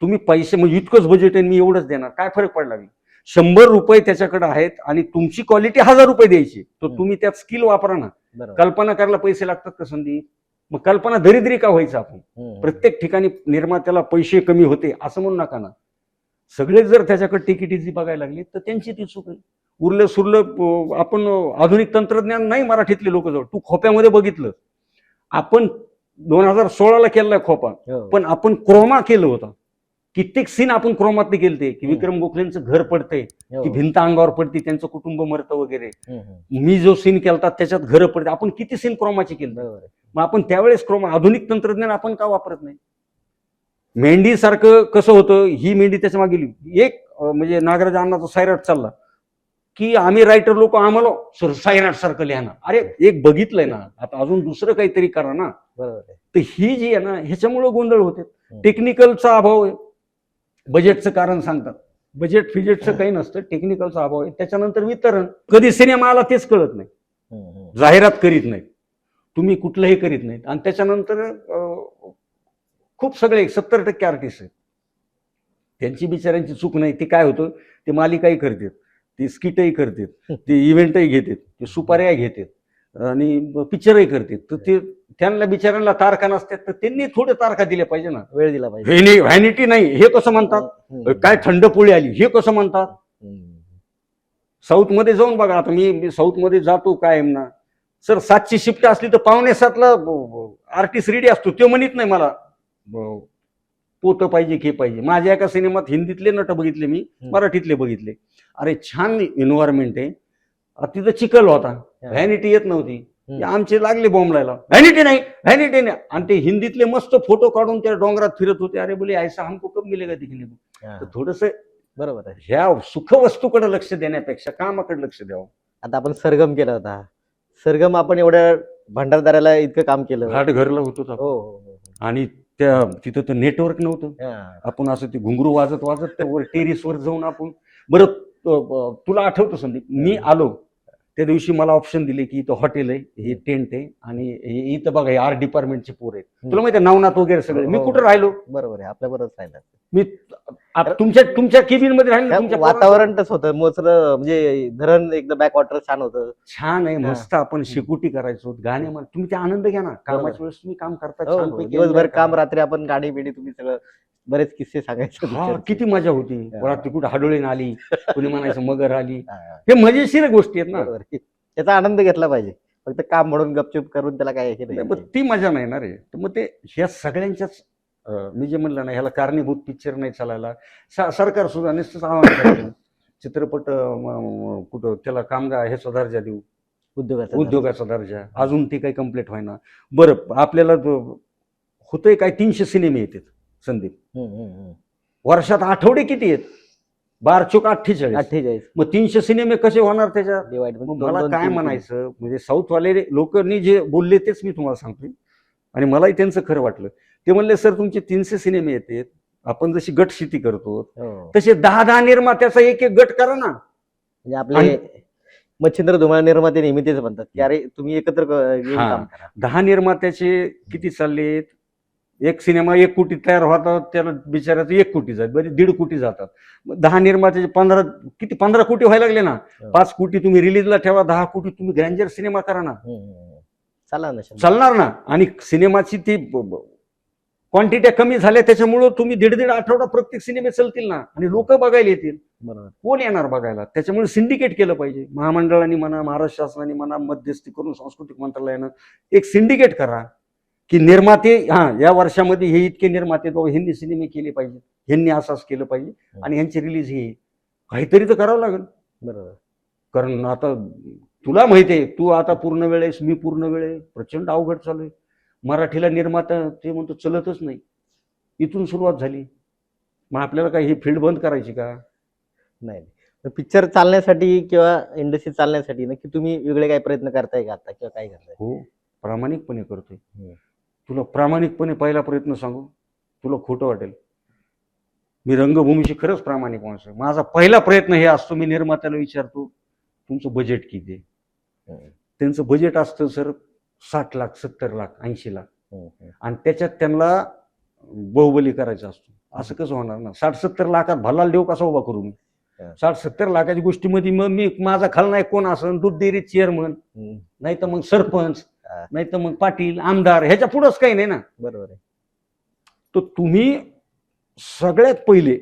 तुम्ही पैसे म्हणजे इतकंच बजेट आहे मी एवढंच देणार, काय फरक पडला नाही. 100 रुपये त्याच्याकडे आहेत आणि तुमची क्वालिटी 1000 रुपये द्यायची, तर तुम्ही त्यात स्किल वापरा ना. कल्पना करायला पैसे लागतात का संदीप? मग कल्पना दरिद्री का व्हायचं आपण? प्रत्येक ठिकाणी निर्मात्याला पैसे कमी होते असं म्हणू नका ना. सगळे जर त्याच्याकडे तिकीटीची बघायला लागले तर त्यांची ती चूक आहे. उरलं सुरलं आपण आधुनिक तंत्रज्ञान नाही मराठीतले लोक जवळ. तू खोप्यामध्ये बघितलं, आपण 2016ला केलाय खोपा, पण आपण क्रोमा केलं होतं. कित्येक सीन आपण क्रोमातले केलते की विक्रम गोखलेंचं घर पडतंय, की भिंत अंगावर पडते, त्यांचं कुटुंब मरतं वगैरे. मी जो सीन केलता त्याच्यात घर पडते. आपण किती सीन क्रोमाचे केले. मग आपण त्यावेळेस क्रोमा, आधुनिक तंत्रज्ञान आपण का वापरत नाही? मेंढी सारखं कसं होतं, ही मेंढी त्याच्या मागे गेली. एक म्हणजे नागराज अण्णाचा सायराट चालला की आम्ही रायटर लोक आम्हाला सायराट सारखं लिहा ना. अरे एक बघितलंय ना, आता अजून दुसरं काहीतरी करा ना. तर ही जी आहे ना, ह्याच्यामुळे गोंधळ होते. टेक्निकलचा अभाव आहे. बजेटचं कारण सांगतात, बजेट फिजेटचं काही नसतं, टेक्निकलचा अभाव आहे. त्याच्यानंतर वितरण, कधी सिनेमा आला तेच कळत नाही, जाहिरात करीत नाही, तुम्ही कुठलंही करीत नाहीत. आणि त्याच्यानंतर खूप सगळे 70% आर्टिस्ट आहेत, त्यांची बिचाऱ्यांची चूक नाही. ते काय होतं, ते मालिकाही करतात, ते स्किटही करतात, ते इव्हेंटही घेतात, ते सुपाऱ्याही घेतात आणि पिक्चरही करतात. तर ते त्यांना बिचाऱ्यांना तारखा नसतात, तर त्यांनी थोडे तारखा दिल्या पाहिजे ना, वेळ दिला पाहिजे. व्हॅनिटी नाही हे कसं म्हणतात, काय थंड पोळी आली हे कसं म्हणतात. साऊथ मध्ये जाऊन बघा, आता मी साऊथ मध्ये जातो कायम ना सर. 7ची शिफ्ट असली तर 6:45ला आर्टिस्ट रेडी असतो. तो म्हणत नाही मला पोतं पाहिजे की पाहिजे. माझ्या एका सिनेमात हिंदीतले नट बघितले मी, मराठीतले बघितले. अरे छान एन्व्हायरमेंट आहे, तिथं चिखल होता, व्हॅनिटी येत नव्हती. आमचे लागले बोंबलायला, व्हॅनिटी नाही व्हॅनिटी नाही. आणि ते हिंदीतले मस्त फोटो काढून त्या डोंगरात फिरत होते. अरे बोले ऐसा हमको कब मिलेगा दिखने को. थोडस बरोबर आहे, ह्या सुखवस्तूकडे लक्ष देण्यापेक्षा कामाकडे लक्ष द्यावं. आता आपण सरगम केला होता. सरगम आपण एवढ्या भंडारदाराला इतकं काम केलं, घाट घरला होतो. हो. आणि त्या तिथं तर नेटवर्क नव्हतं. आपण असं ते घुंगरू वाजत वाजत वर टेरिसवर जाऊन आपण, बरं तुला आठवतं संदीप, मी आलो त्या दिवशी मला ऑप्शन दिले की इथं हॉटेल आहे, हे टेंट आहे आणि इथं बघा हे आर्ट डिपार्टमेंटचे पोर आहेत, तुला माहिती आहे नवनाथ वगैरे सगळे. मी कुठं राहिलो? बरोबर आहे, आपल्या बरोबर राहिलं. मी तुमच्या केबिन मध्ये राहिलो. वातावरण तसं होतं, मोचरं म्हणजे धरण एकदम बॅकवॉटर छान होतं. छान आहे, मस्त. आपण शेकोटी करायचो, गाणे म्हणा. तुम्ही ते आनंद घ्या ना, कामाच्या वेळेस तुम्ही काम करता छान, दिवसभर काम, रात्री आपण गाडी बिडी, तुम्ही सगळं बरेच किस्से सांगायचे. किती मजा होती. रात्री कुठे हाडोळीन आली, कुणी म्हणायचं मगर आली. हे मजेशीर गोष्टी आहेत ना, त्याचा आनंद घेतला पाहिजे. फक्त काम म्हणून गपचूप करून त्याला काय हे नाही, ती मजा नाही ना रे. तर मग ते ह्या सगळ्यांच्याच मी जे म्हणलं ना, ह्याला कारणीभूत पिक्चर नाही चालायला. सरकार सुद्धा नुसतंच आव्हान करतं, चित्रपट कुठं त्याला कामगार ह्याचा दर्जा देऊ, उद्योगाचा दर्जा. अजून ते काही कम्प्लीट व्हायना. बरं आपल्याला होतंय काय, 300 सिनेमे येतात संदीप, वर्षात आठवडे किती आहेत? 12×4 = 48. मग 300 सिनेमे कसे होणार त्याच्यात? मला काय म्हणायचं म्हणजे, साऊथवाले लोकांनी जे बोलले तेच मी तुम्हाला सांगतोय आणि मलाही त्यांचं खरं वाटलं. ते म्हणले सर तुमचे 300 सिनेमे येतात, आपण जशी गट शेती करतो तसे 10 निर्मात्याचा एक गट करा ना. म्हणजे आपले मच्छिंद्र धुमाळ निर्माते नेहमी तेच म्हणतात की अरे तुम्ही एकत्र काम करा. 10 निर्मात्याचे किती चाललेत? एक सिनेमा 1 कोटी तयार होतात, त्याला बिचारायचं 1 कोटी जात, बरे 1.5 कोटी जातात. 10 निर्मात्याचे 15 कोटी व्हायला लागले ना. 5 कोटी तुम्ही रिलीजला ठेवा, 10 कोटी तुम्ही ग्रँजर सिनेमा करा ना, चालणार ना. आणि सिनेमाची ती क्वांटिटी कमी झाल्या त्याच्यामुळं तुम्ही 1.5 आठवडा प्रत्येक सिनेमे चालतील ना आणि लोक बघायला येतील. कोण येणार बघायला? त्याच्यामुळे सिंडिकेट केलं पाहिजे. महामंडळाने म्हणा, महाराष्ट्र शासनाने म्हणा, मध्यस्थी करून सांस्कृतिक मंत्रालयानं एक सिंडिकेट करा की निर्माते, या वर्षामध्ये हे इतके निर्माते बाबा ह्यांनी सिनेमे केले पाहिजे, ह्यांनी असंच केलं पाहिजे आणि ह्यांची रिलीज हे काहीतरी तर करावं लागेल. बरोबर, कारण आता तुला माहिती आहे, तू आता पूर्ण वेळ आहेस, मी पूर्ण वेळ आहे, प्रचंड अवघड चालू आहे. मराठीला निर्माता ते म्हणतो चलतच नाही, इथून सुरुवात झाली. मग आपल्याला काय ही फील्ड बंद करायची का? नाही. पिक्चर चालण्यासाठी किंवा इंडस्ट्री चालण्यासाठी नक्की तुम्ही वेगळे काय प्रयत्न करताय का आता, किंवा काय करताय? हो, प्रामाणिकपणे करतोय. तुला प्रामाणिकपणे पहिला प्रयत्न सांगू, तुला खोटं वाटेल, मी रंगभूमीशी खरंच प्रामाणिक माणूस आहे. माझा पहिला प्रयत्न हे असतो, मी निर्मात्याला विचारतो तुमचं बजेट किती आहे. त्यांचं बजेट असतं सर 60 लाख 70 लाख 80 लाख हम्म, हम्म. आणि त्याच्यात त्यांना बाहुबली करायचा असतो. असं कसं होणार ना? 60-70 लाखात भल्लाल देव कसा उभा करू मी? हा. 60-70 लाखाची गोष्टीमध्ये मग मी माझा खलनायक कोण असेल? दूध डेअरी चेअरमन, हम्म. नाही तर मग सरपंच, हा. नाही तर मग पाटील, आमदार, ह्याच्या पुढंच काही नाही ना. बरोबर आहे. तर तुम्ही सगळ्यात पहिले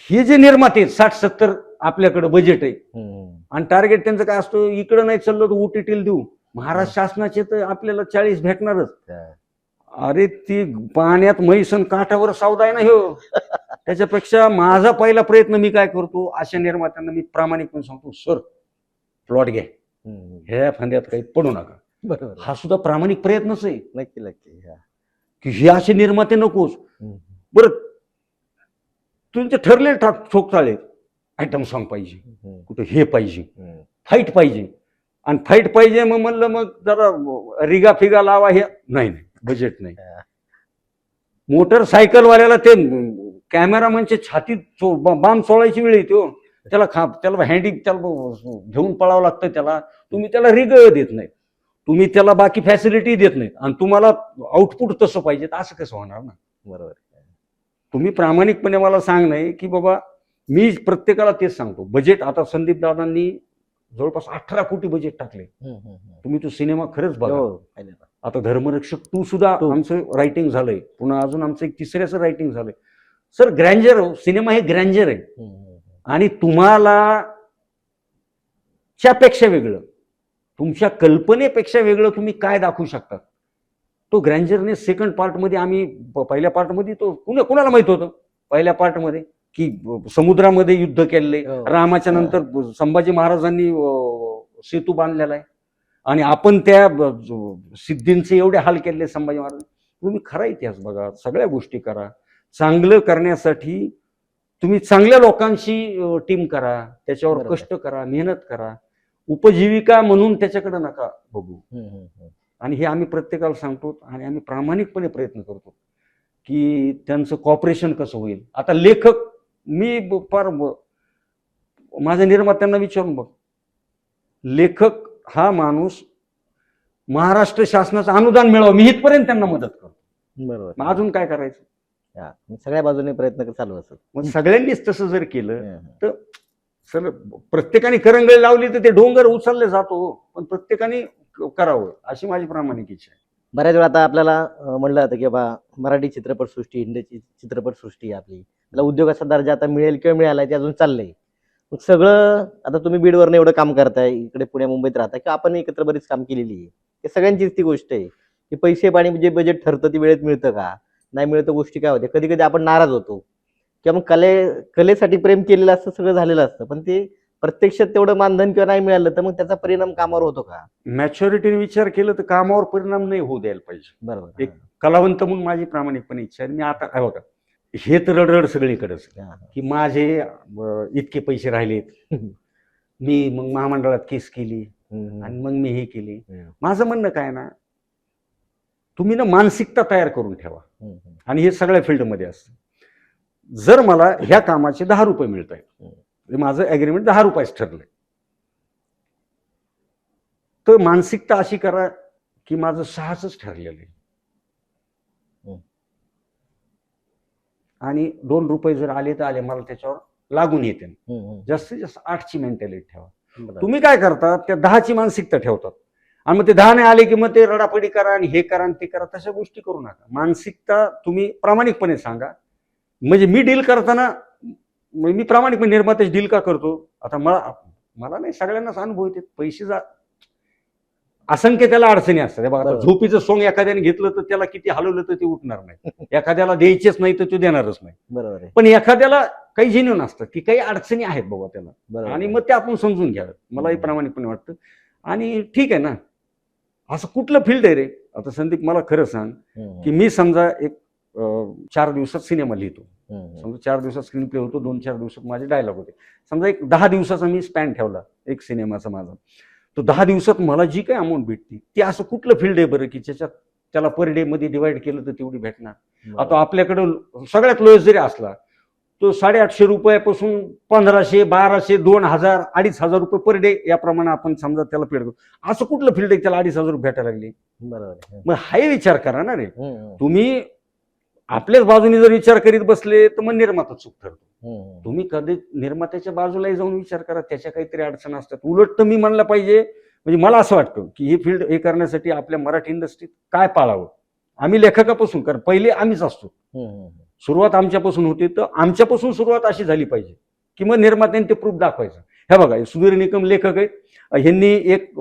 हे जे निर्माते 60-70 आपल्याकडे बजेट आहे हम्म. आणि टार्गेट त्यांचं काय असतं, इकडं नाही चाललं तर OTT देऊ. महाराष्ट्र शासनाचे तर आपल्याला 40 भेटणारच. हा. अरे ती पाण्यात म्हैसन काठावर सौदा आहे ना ह्यो. त्याच्यापेक्षा माझा पहिला प्रयत्न मी काय करतो, अशा निर्मात्यांना मी प्रामाणिकपणे सांगतो, सर प्लॉट घ्या, हम्म. ह्या फांद्यात काही पडू नका. बरोबर आहे. हा सुद्धा प्रामाणिक प्रयत्नच आहे नक्की नक्की. हा. की हे असे निर्माते नकोच. हम्म. बरं तुमचे ठरले ठोकताळे आयटम सॉन्ग पाहिजे, हम्म. कुठं हे पाहिजे, हम्म. फाईट पाहिजे, आणि फाईट पाहिजे मग म्हणलं मग जरा रिगा फिगा लावा, हे नाही नाही बजेट नाही. हा. मोटरसायकलवाल्याला ते कॅमेरामनच्या छातीत बाम सोडायची वेळ येते हो. त्याला त्याला हँडी त्याला घेऊन पळावं लागतं त्याला. तुम्ही त्याला रिग देत नाही, तुम्ही त्याला बाकी फॅसिलिटी देत नाहीत, आणि तुम्हाला आउटपुट तसं पाहिजे, तर असं कसं होणार ना? बरोबर. तुम्ही प्रामाणिकपणे मला सांग नाही की बाबा, मी प्रत्येकाला तेच सांगतो. बजेट आता संदीप दादांनी जवळपास 18 कोटी बजेट टाकले. तुम्ही तो सिनेमा खरंच बघा. हो, पाहिलं ना. आता धर्मरक्षक 2 सुद्धा आमचं रायटिंग झालंय, पुन्हा अजून आमचं एक तिसऱ्याचं रायटिंग झालंय. सर ग्रँजर, सिनेमा हे ग्रँजर आहे. आणि तुम्हाला च्यापेक्षा वेगळं, तुमच्या कल्पनेपेक्षा वेगळं तुम्ही काय दाखवू शकता? तो ग्रँजरने सेकंड पार्टमध्ये, आम्ही पहिल्या पार्टमध्ये, तो कुणाला माहित होतं पहिल्या पार्टमध्ये की समुद्रामध्ये युद्ध केलेले, रामाच्या नंतर संभाजी महाराजांनी सेतू बांधलेला आहे, आणि आपण त्या सिद्धींचे एवढे हाल केले संभाजी महाराज. तुम्ही खरा इतिहास बघा, सगळ्या गोष्टी करा. चांगलं करण्यासाठी तुम्ही चांगल्या लोकांशी टीम करा, त्याच्यावर कष्ट करा, मेहनत करा. उपजीविका म्हणून त्याच्याकडे नका बघू. आणि हे आम्ही प्रत्येकाला सांगतो, आणि आम्ही प्रामाणिकपणे प्रयत्न करतो की त्यांचं कॉपरेशन कसं होईल. आता लेखक, मी फार माझ्या निर्मात्यांना विचारून बघ, लेखक हा माणूस महाराष्ट्र शासनाचं अनुदान मिळावं, मी इथपर्यंत त्यांना मदत करतो. बरोबर. मग अजून काय करायचं? सगळ्या बाजूने प्रयत्न चालू असत. मग सगळ्यांनीच तसं जर केलं तर सर, प्रत्येकाने करंगळी लावली तर ते डोंगर उचलले जातो, पण प्रत्येकाने करावं, अशी माझी प्रामाणिक इच्छा आहे. बऱ्याच वेळा आता आपल्याला म्हणलं जातं की बा, मराठी चित्रपटसृष्टी, हिंदी चित्रपटसृष्टी आपली, त्याला उद्योगाचा दर्जा आता मिळेल किंवा मिळालाय ते अजून चाललंय. मग सगळं आता तुम्ही बीडवरनं एवढं काम करताय, इकडे पुण्या मुंबईत राहता, किंवा आपण एकत्र बरीच काम केलेली आहे. हे सगळ्यांचीच ती गोष्ट आहे की पैसे पाणी जे बजेट ठरतं ती वेळेत मिळतं का, नाही मिळतं, गोष्टी काय होते, कधी कधी आपण नाराज होतो, किंवा मग कलेसाठी प्रेम केलेलं असतं, सगळं झालेलं असतं, पण ते प्रत्यक्षात तेवढं मानधन किंवा नाही मिळालं तर मग त्याचा परिणाम कामावर होतो का? मॅच्युरिटीने विचार केलं तर कामावर परिणाम नाही होऊ द्यायला पाहिजे. बरोबर. एक कलावंत म्हणून माझी प्रामाणिकपणे इच्छा आहे. मी आता बघा, हे तर रडरड सगळीकडेच की माझे इतके पैसे राहिलेत, मी मग महामंडळात केस केली, आणि मग मी हे केली. माझं म्हणणं काय ना, तुम्ही ना मानसिकता तयार करून ठेवा, आणि हे सगळ्या फील्डमध्ये असतं. जर मला ह्या कामाचे 10 रुपये मिळत आहेत, माझं ऍग्रीमेंट 10 रुपयाच ठरलंय, तर मानसिकता अशी करा की माझं 6च ठरलेलं आहे, आणि 2 रुपये जर आले तर आले, मला त्याच्यावर लागून येते. जास्तीत जास्त 8ची मेंटॅलिटी ठेवा. तुम्ही काय करता, त्या 10ची मानसिकता ठेवतात, आणि मग ते 10 नाही आले की मग ते रडापडी करा आणि हे करा आणि ते करा. तशा गोष्टी करू नका. मानसिकता तुम्ही प्रामाणिकपणे सांगा. म्हणजे मी डील करताना मी प्रामाणिकपणे निर्मात्याची डील का करतो, आता मला नाही, सगळ्यांनाच अनुभव येते. पैसे असंख्य त्याला अडचणी असतात. बघा, झोपीचं सोंग एखाद्याने घेतलं तर त्याला किती हलवलं तर ते उठणार नाही, एखाद्याला द्यायचेच नाही तर ते देणारच नाही. बरोबर. पण एखाद्याला काही जेन्युइन असतं की काही अडचणी आहेत बाबा त्याला, आणि मग ते आपण समजून घ्यावं. मलाही प्रामाणिकपणे वाटतं. आणि ठीक आहे ना, असं कुठलं फील्ड आहे रे. आता संदीप, मला खरं सांग की मी समजा एक 4 दिवसात सिनेमा लिहितो, समजा 4 दिवसात स्क्रीन प्ले होतो, 2-4 दिवसात माझे डायलॉग होते, समजा एक 10 दिवसाचा मी स्पॅन ठेवला एक सिनेमाचा माझा, तो 10 दिवसात मला जी काही अमाऊंट भेटते ते असं कुठलं फील्ड आहे बरं की त्याच्यात त्याला पर डे मध्ये डिवाइड केलं तर तेवढी भेटणार. आता आपल्याकडं सगळ्यात लोएस्ट जरी असला तो 850 रुपयापासून 1500, 1200, 2000, 2500 रुपये पर डे याप्रमाणे आपण समजा त्याला पेड करू. असं कुठलं फील्ड आहे त्याला 2500 रुपये भेटायला लागले? बरोबर आहे. मग हाही विचार करा ना रे. हम्म. तुम्ही आपल्याच बाजूने जर विचार करीत बसले तर मग निर्माता चूक ठरतो. हम्म. तुम्ही कधी निर्मात्याच्या बाजूलाही जाऊन विचार करा, त्याच्या काहीतरी अडचण असतात. उलट तर मी म्हणलं पाहिजे, म्हणजे मला असं वाटतं की ही फील्ड हे करण्यासाठी आपल्या मराठी इंडस्ट्रीत काय पाळावं. आम्ही लेखकापासून, कारण पहिले आम्हीच असतो, हम्म. सुरुवात आमच्यापासून होती, तर आमच्यापासून सुरुवात अशी झाली पाहिजे की मग निर्मात्याने ते प्रूफ दाखवायचं. हे बघा, सुधीर निकम लेखक आहेत, ह्यांनी एक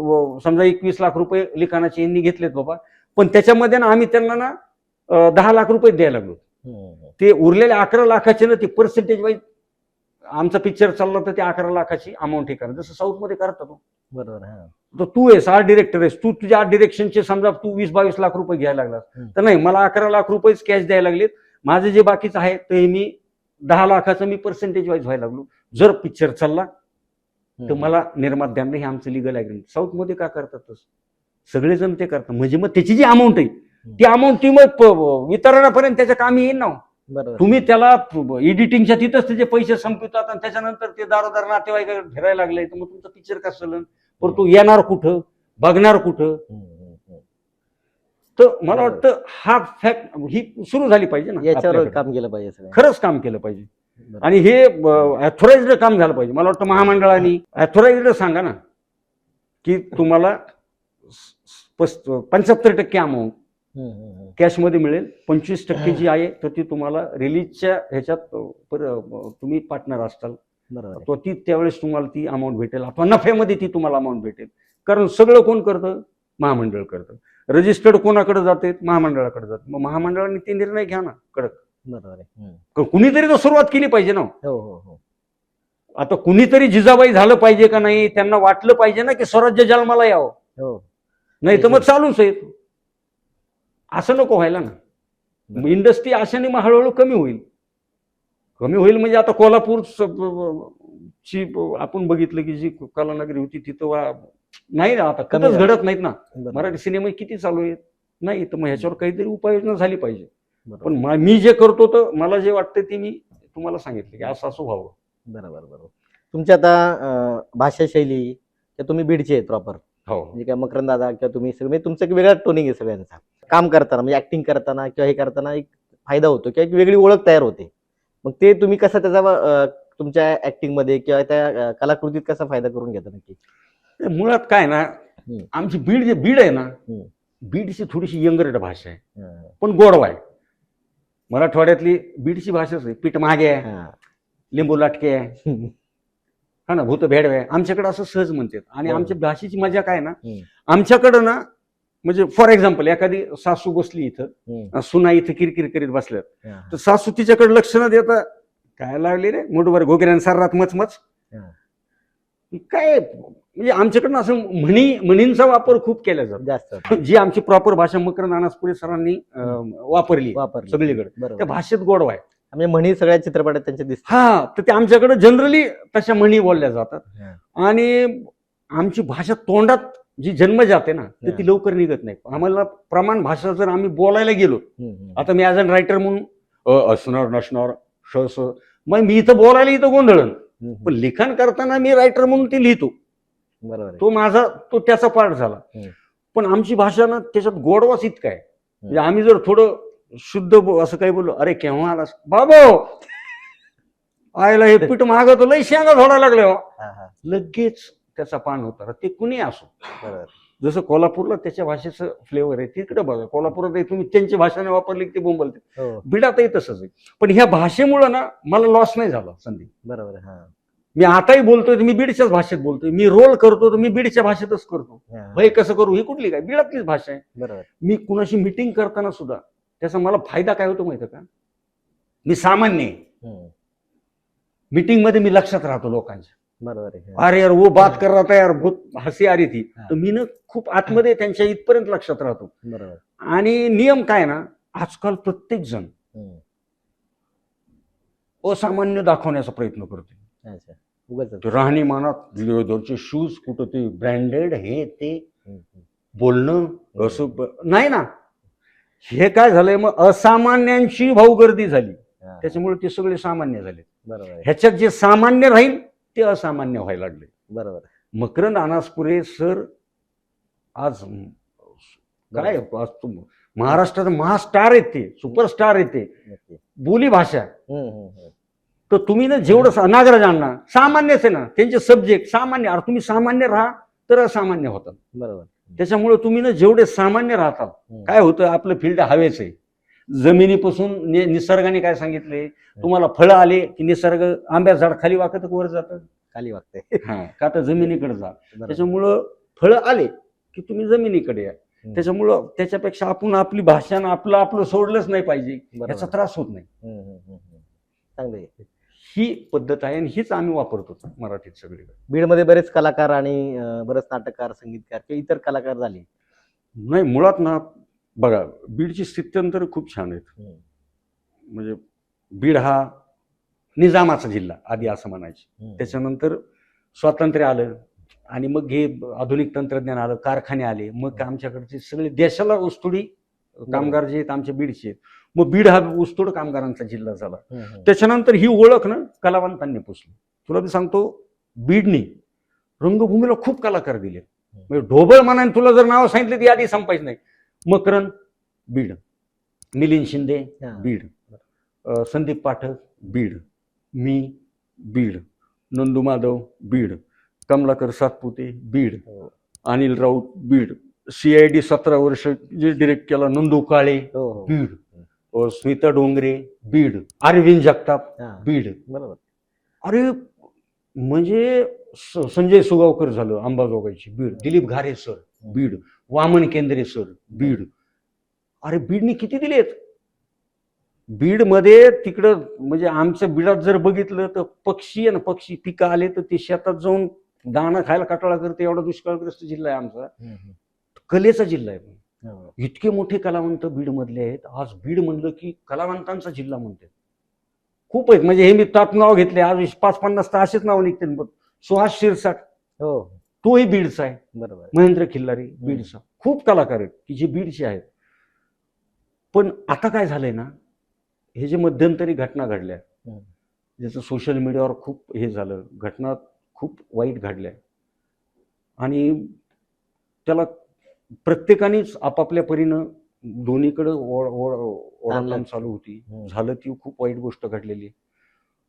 समजा 21 लाख रुपये लिखाणाचे यांनी घेतलेत बाबा, पण त्याच्यामध्ये ना आम्ही त्यांना ना 10 लाख रुपये द्यायला लागलो. हम्म. ते उरलेले 11 लाखाचे ना ते पर्सेंटेज वाईज आमचा पिक्चर चालला तर ते 11 लाखाची अमाऊंट हे करा, जसं साऊथमध्ये करतात. बरोबर. हा. तर तू आहेस आर्ट डिरेक्टर आहेस, तू तुझ्या आर्ट डिरेक्शनचे समजा तू 20-22 लाख रुपये घ्यायला लागलास, तर नाही, मला 11 लाख रुपयेच कॅश द्यायला लागलेत. माझे जे बाकीचं आहे ते मी 10 लाखाचं मी पर्सेंटेज वाईज व्हायला लागलो. जर पिक्चर चालला तर मला निर्मात द्या, हे आमचं लिगल ॲग्रीमेंट. साऊथमध्ये का करतात सगळेजण ते करतात, म्हणजे मग त्याची जी अमाऊंट आहे ती अमाऊंट ती मग वितरणापर्यंत त्याच्या कामी येईल ना. बरोबर. तुम्ही त्याला एडिटिंगच्या तिथंच त्याचे पैसे संपवतात आणि त्याच्यानंतर ते दारोदार नातेवाईक फिरायला लागले, तर मग तुमचं पिक्चर कसं चालेल? पण तो येणार कुठं, बघणार कुठं? तर मला वाटतं हा फॅक्ट ही सुरू झाली पाहिजे ना, याच्यावर आपल्याकडे. काम केलं पाहिजे सगळं. खरंच काम केलं पाहिजे बरोबर. आणि हे ॲथोराइज्ड काम झालं पाहिजे. मला वाटतं महामंडळाने ॲथोराइज्ड सांगा ना की तुम्हाला 75% अमाऊंट कॅशमध्ये मिळेल, 25% जी आहे तर ती तुम्हाला रिलीजच्या ह्याच्यात तुम्ही पार्टनर असताल बरोबर. तो ती त्यावेळेस तुम्हाला ती अमाऊंट भेटेल, अथवा नफ्यामध्ये ती तुम्हाला अमाऊंट भेटेल. कारण सगळं कोण करतं? महामंडळ करतं. रजिस्टर्ड कोणाकडे जाते? महामंडळाकडे जाते. मग महामंडळाने ते निर्णय घ्या ना कडक. बरोबर आहे. कुणीतरी तर सुरुवात केली पाहिजे ना. हो हो हो. आता कुणीतरी जिजाबाई झालं पाहिजे का नाही? त्यांना वाटलं पाहिजे ना की स्वराज्य जन्माला यावं, हो. नाही तर मग चालूच आहे. असं नको व्हायला ना. इंडस्ट्री अशाने मग हळूहळू कमी होईल म्हणजे आता कोल्हापूर ची आपण बघितलं की जी कलानगरी होती तिथं नाही ना, आता कमी कधीच घडत नाहीत ना. बरोबर. मराठी सिनेमा किती चालू आहेत? नाही, तर मग ह्याच्यावर काहीतरी उपाययोजना झाली पाहिजे. बरोबर. पण मी जे करतो तर मला जे वाटतं ते मी तुम्हाला सांगितलं की असं व्हावं. बरोबर बरोबर. तुमची आता भाषा शैली त्या तुम्ही बीडचे आहेत प्रॉपर, हो, म्हणजे काय मकरंद दादा किंवा तुम्ही सगळे, म्हणजे तुमचं एक वेगळा टोनिंग आहे सगळ्यांचा. काम करताना म्हणजे ऍक्टिंग करताना किंवा हे करताना एक फायदा होतो किंवा एक वेगळी ओळख तयार होते. मग ते तुम्ही कसं त्याचा तुमच्या ऍक्टिंग मध्ये किंवा त्या कलाकृतीत कसा फायदा करून घेता नक्की? मुळात काय ना, आमची बीड आहे ना, बीडची थोडीशी यंगरट भाषा आहे पण गोडवा आहे. मराठवाड्यातली बीडची भाषाच आहे. पीठ मागे आहे, लिंबू लाटके आहे, हा ना, भूत भेडवे आहे. आमच्याकडे असं सहज म्हणतात. आणि आमच्या भाषेची मजा काय ना, आमच्याकडं ना, म्हणजे फॉर एक्झाम्पल एखादी सासू बसली इथं, सुना इथं किरकिर करीत बसल्यात, तर सासू तिच्याकडे लक्ष न देता काय लागले रे मुठभर घोगऱ्यांसार रात मचमच काय, म्हणजे आमच्याकडनं असं म्हणींचा वापर खूप केला जातो जास्त. जी आमची प्रॉपर भाषा मकरंद अनासपुरे सरांनी वापरली सगळीकडे. त्या भाषेत गोडवा आहे. म्हणजे म्हणी सगळ्या चित्रपटात त्यांच्या दिसतात. हा, तर ते आमच्याकडे जनरली तशा म्हणी बोलल्या जातात. आणि आमची भाषा तोंडात जी जन्म जाते ना, तर ती लवकर निघत नाही. आम्हाला प्रमाण भाषा जर आम्ही बोलायला गेलो, आता मी ॲज अन रायटर म्हणून असणार नसणार श, मग मी इथं बोलायला इथं गोंधळण, पण लिखाण करताना मी रायटर म्हणून ते लिहितो. बरोबर. तो माझा त्याचा पार्ट झाला. पण आमची भाषा ना त्याच्यात गोडवाच इतका आहे. म्हणजे आम्ही जर थोडं शुद्ध असं काही बोललो, अरे केव्हा आलास बाबा, आयला हे पीठ मागं तो लय शेंगा झोडा लागले हो, लगेच त्याचा पान होता. ते कुणी असो. जसं कोल्हापूरला त्याच्या भाषेचं फ्लेवर आहे, तिकडे बघा कोल्हापुरात तुम्ही त्यांची भाषाने वापरली की ते बोंबलते. बिडातही तसंच आहे. पण ह्या भाषेमुळं ना मला लॉस नाही झाला संधी. बरोबर. मी आताही बोलतोय मी बीडच्याच भाषेत बोलतोय. मी रोल करतो तर मी बीडच्या भाषेतच करतो. भाई कसं करू, ही कुठली काय बीडातलीच भाषा आहे. बरोबर. मी कुणाशी मिटिंग करताना सुद्धा त्याचा मला फायदा काय होतो माहिती का, मी सामान्य आहे. मीटिंग मध्ये मी लक्षात राहतो लोकांच्या. बरोबर आहे. अरे यार वो बात कर रहा था यार, बहुत हसी आ रही थी. तर मी ना खूप आतमध्ये त्यांच्या इथपर्यंत लक्षात राहतो. बरोबर. आणि नियम काय ना, आजकाल प्रत्येक जण असामान्य दाखवण्याचा प्रयत्न करतो. राहणीमानात लेदरचे शूज, कुठं ते ब्रँडेड, हे ते बोलणं असं नाही ना. हे काय झालंय, मग असामान्यांची भाऊगर्दी झाली. हा. त्याच्यामुळे ते सगळे सामान्य झाले. बरोबर आहे. ह्याच्यात जे सामान्य राहील ते असामान्य व्हायला लागले. बरोबर. मकरंद अनासपुरे सर आज काय बरोबर. आज महाराष्ट्रात महास्टार आहेत, ते सुपरस्टार आहेत, ते नक्की. बोली भाषा. हम्म, हम्म, हम्म. तर तुम्ही ना जेवढं नागराज अण्णा सामान्यच आहे ना, त्यांचे सब्जेक्ट सामान्य. अरे तुम्ही सामान्य राहा तर असामान्य होतात. बरोबर. त्याच्यामुळे तुम्ही ना जेवढे सामान्य राहतात, काय होतं, आपलं फील्ड हवेच आहे. जमिनीपासून निसर्गाने काय सांगितले, तुम्हाला फळं आले की निसर्ग आंब्या झाड खाली वाकत वर जातं, खाली वागते. हा का तर जमिनीकडे जा. बरोबर. त्याच्यामुळं फळं आले की तुम्ही जमिनीकडे या. त्याच्यामुळं त्याच्यापेक्षा आपण आपली भाषा ना आपलं सोडलंच नाही पाहिजे, बरोबर. याचा त्रास होत नाही. चांगलं आहे. ही पद्धत आहे आणि हीच आम्ही वापरतो मराठीत सगळीकडे. बीडमध्ये बरेच कलाकार आणि बरेच नाटककार, संगीतकार किंवा इतर कलाकार झाले. नाही, मुळात ना बघा, बीडची स्थित्यंतर खूप छान आहेत. म्हणजे बीड हा निजामाचा जिल्हा आधी असं म्हणायचे. त्याच्यानंतर स्वातंत्र्य आलं आणि मग हे आधुनिक तंत्रज्ञान आलं, कारखाने आले, मग आमच्याकडचे सगळे देशाला ऊसतोडी कामगार जे आहेत आमच्या बीडचे आहेत. मग बीड हा ऊसतोड कामगारांचा जिल्हा झाला. त्याच्यानंतर ही ओळख ना कलावंतांनी पुसली. तुला मी सांगतो, बीडनी रंगभूमीला खूप कलाकार दिले. म्हणजे ढोबळ मानाने तुला जर नाव सांगितलं ती आधी संपायचं नाही. मकरंद बीड, मिलिंद शिंदे बीड, संदीप पाठक बीड, मी बीड, नंदू माधव बीड, कमलाकर सातपुते बीड, अनिल राऊत बीड, CID 17 वर्ष जे डिरेक्ट केला नंदू काळे बीड, स्मिता डोंगरे बीड, अरविंद जगताप बीड. बरोबर. अरे म्हणजे संजय सुगावकर झालं अंबाजोगाईची बीड, दिलीप घारे सर बीड, वामन केंद्रे सर बीड. अरे बीडने किती दिलेत. बीडमध्ये तिकडं म्हणजे आमच्या बीडात जर बघितलं तर पक्षी आहे ना, पक्षी पिकं आले तर ते शेतात जाऊन दाणं खायला कटाळा करते, एवढा दुष्काळग्रस्त जिल्हा आहे आमचा. कलेचा जिल्हा आहे. इतके मोठे कलावंत बीड मधले आहेत. आज बीड म्हणलं की कलावंतांचा जिल्हा म्हणते. खूप आहेत. म्हणजे हे मी ताप नाव घेतले, आज 5-50 तर असेच नाव निघते. सुहास शिरसाट तोही बीडचा आहे. बरोबर. महेंद्र खिल्लारी बीडचा. खूप कलाकार आहेत की जे बीडचे आहेत. पण आता काय झालंय ना, हे जे मध्यंतरी घटना घडल्या, ज्याचं सोशल मीडियावर खूप हे झालं, घटना खूप वाईट घडल्या आणि त्याला प्रत्येकानेच आपापल्या परीनं दोन्हीकडे ओढाताण चालू होती. झालं ती खूप वाईट गोष्ट घडलेली.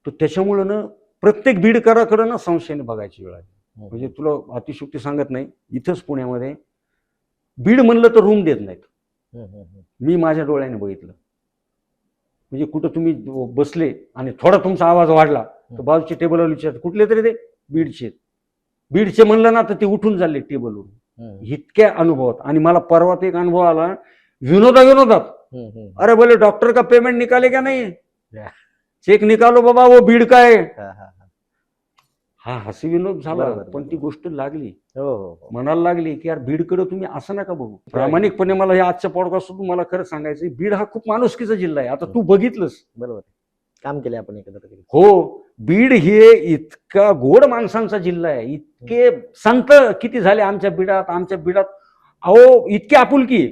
तर त्याच्यामुळं ना प्रत्येक बीडकराकडं ना संशयाने बघायची वेळ आली. म्हणजे तुला अतिशयोक्ती सांगत नाही, इथंच पुण्यामध्ये बीड म्हणलं तर रूम देत नाहीत. मी माझ्या डोळ्याने बघितलं. म्हणजे कुठं तुम्ही बसले आणि थोडा तुमचा आवाज वाढला तर बाजूचे टेबलवर विचारतात कुठले तरी ते बीडचे म्हणलं ना तर ते उठून चालले टेबलवरून. इतक्या अनुभवात. आणि मला परवात एक अनुभव आला विनोदात, अरे बोले डॉक्टर का पेमेंट निकाले क्या नहीं, चेक निकालो बाबा वो बीड का है. हा हसी विनोद झाला, पण ती गोष्ट लागली मनाला लागली की यार बीडकडे तुम्ही असं नका बघू. प्रामाणिकपणे मला हे आजच्या पॉडकास्टमधून मला खरं सांगायचं, बीड हा खूप माणुसकीचा जिल्हा आहे. आता तू बघितलंस, बरोबर, काम केले आपण एकत्र. हो, बीड हे इतका गोड माणसांचा जिल्हा आहे. इतके संत किती झाले आमच्या बीडात. अहो इतकी आपुलकी,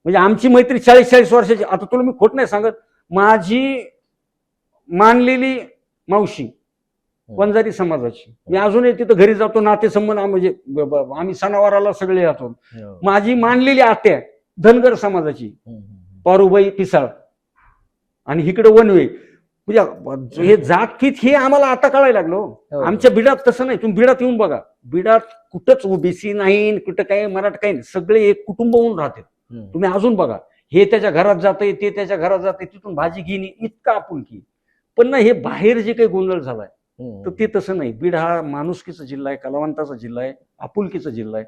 म्हणजे आमची मैत्री 40-40 वर्षाची. आता तुला मी खोट नाही सांगत, माझी मानलेली मावशी वंजारी समाजाची, मी अजूनही तिथं घरी जातो, नातेसंबंध म्हणजे आम्ही सणावाराला सगळे जातो. माझी मानलेली आत्या धनगर समाजाची पारुबाई पिसाळ, आणि इकडे वनवे. म्हणजे हे जातकीत हे आम्हाला आता कळायला लागलो. आमच्या बीडात तसं नाही. तुम्ही बीडात येऊन बघा, बीडात कुठंच ओबीसी नाही, कुठं काही मराठा काही नाही, सगळे एक कुटुंब होऊन राहते. तुम्ही अजून बघा, हे त्याच्या घरात जाते, ते त्याच्या घरात जाते, तिथून भाजी घेणे, इतका आपुलकी. पण ना हे बाहेर जे काही गोंधळ झालाय तर ते तसं नाही. बीड हा माणुसकीचा जिल्हा आहे, कलावंताचा जिल्हा आहे, आपुलकीचा जिल्हा आहे,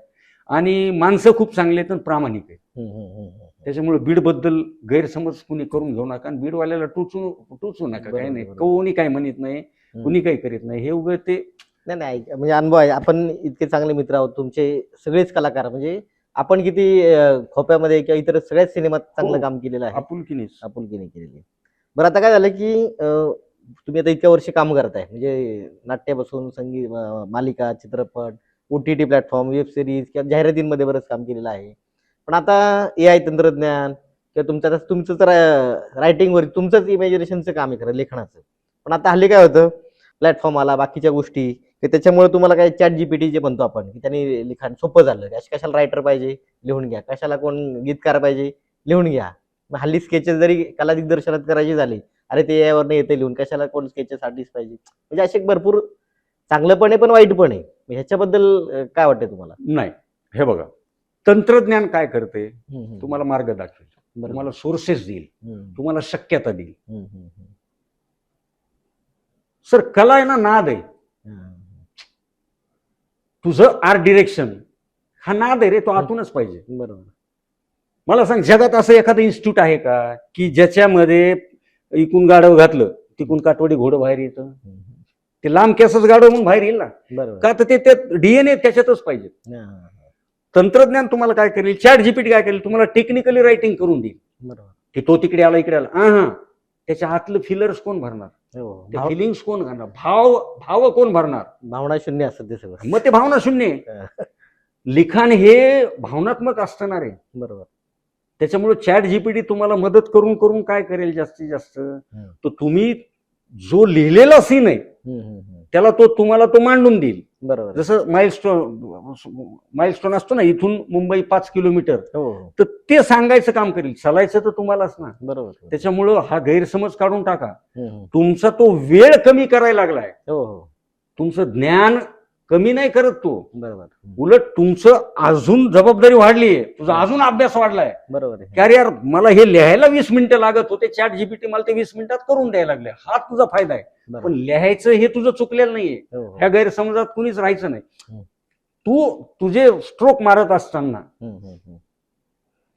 आणि माणसं खूप चांगले आहेत, प्रामाणिक आहेत. त्याच्यामुळे बीड बद्दल गैरसमज कुणी करून घेऊ नका, आणि बीडवाल्याला टोचू नका. काही नाही, कोणी काही म्हणत नाही, कुणी काही करीत नाही. हे उभे ते नाही म्हणजे अनुभव आहे. आपण इतके चांगले मित्र आहोत तुमचे, सगळेच कलाकार. म्हणजे आपण किती खोप्यामध्ये किंवा इतर सगळ्याच सिनेमात चांगलं काम केलेलं आहे, आपुलकीने केलेली. बरं, आता काय झालं की तुम्ही आता इतक्या वर्षी काम करताय, म्हणजे नाट्यापासून संगीत, मालिका, चित्रपट, OTT प्लॅटफॉर्म, वेब सिरीज किंवा जाहिरातींमध्ये बरंच काम केलेलं आहे. पण आता AI तंत्रज्ञान किंवा तुमचं तर रायटिंगवर तुमचंच इमॅजिनेशनचं काम आहे खरं लेखनाचं. पण आता हल्ली काय होतं, प्लॅटफॉर्म आला, बाकीच्या गोष्टी, की त्याच्यामुळे तुम्हाला काय ChatGPT जे म्हणतो आपण, की त्यांनी लिखाण सोपं झालं. कशाला रायटर पाहिजे, लिहून घ्या. कशाला कोण गीतकार पाहिजे, लिहून घ्या. मग हल्ली स्केचेस जरी कला दिग्दर्शनात करायची झाली, अरे ते यावरनं येते लिहून, कशाला कोण स्केचेस आर्टिस्ट पाहिजे. म्हणजे असे भरपूर चांगलं पण आहे पण वाईट पण आहे. ह्याच्याबद्दल काय वाटतंय तुम्हाला? नाही, हे बघा, तंत्रज्ञान काय करते, तुम्हाला मार्ग दाखवेल, तुम्हाला सोर्सेस देईल, तुम्हाला शक्यता देईल. सर, कला आहे ना, नाद आहे. तुझं आर्ट डिरेक्शन हा नाद आहे रे, तो आतूनच पाहिजे. बरोबर. मला सांग, जगात असं एखादं इन्स्टिट्यूट आहे का की ज्याच्यामध्ये इकून गाडव घातलं तिकून काटवडी घोडं बाहेर येतं? ते लांब केसच गाडव म्हणून बाहेर येईल ना, बरोबर. का तर ते DNA त्याच्यातच पाहिजे. तंत्रज्ञान तुम्हाला काय करेल, ChatGPT काय करेल, तुम्हाला टेक्निकली रायटिंग करून देईल. बरोबर. की तो तिकडे आला, इकडे आला, त्याच्या आतलं फिलर्स कोण भरणार, फिलिंग्स कोण भरणार, भाव कोण भरणार? भावना शून्य असतं ते सगळं. मग ते भावना शून्य आहे. लिखाण हे भावनात्मक असणार आहे. बरोबर. त्याच्यामुळे ChatGPT तुम्हाला मदत करून करून काय करेल जास्तीत जास्त, तर तुम्ही जो लिहिलेला सीन आहे त्याला तुम्हाला तो मांडून देईल. बरोबर. जसं माइलस्टोन असतो ना, इथून मुंबई 5 किलोमीटर, हो. तर ते सांगायचं काम करेल. चालायचं तर तुम्हालाच ना. बरोबर. त्याच्यामुळं हा गैरसमज काढून टाका. तुमचा तो वेळ कमी करायला लागलाय. हो. तुमचं ज्ञान कमी नाही करत तो, बरोबर. उलट तुमचं अजून जबाबदारी वाढलीये, तुझा अजून अभ्यास वाढलाय. बरोबर. अरे यार, मला हे लिहायला 20 मिनिटं लागत होते, ChatGPT मला ते 20 मिनिटात करून द्यायला लागले. हा तुझा फायदा आहे. पण लिहायचं हे तुझं चुकलेलं नाहीये. ह्या गैरसमजात कुणीच राहायचं नाही. तुझे स्ट्रोक मारत असताना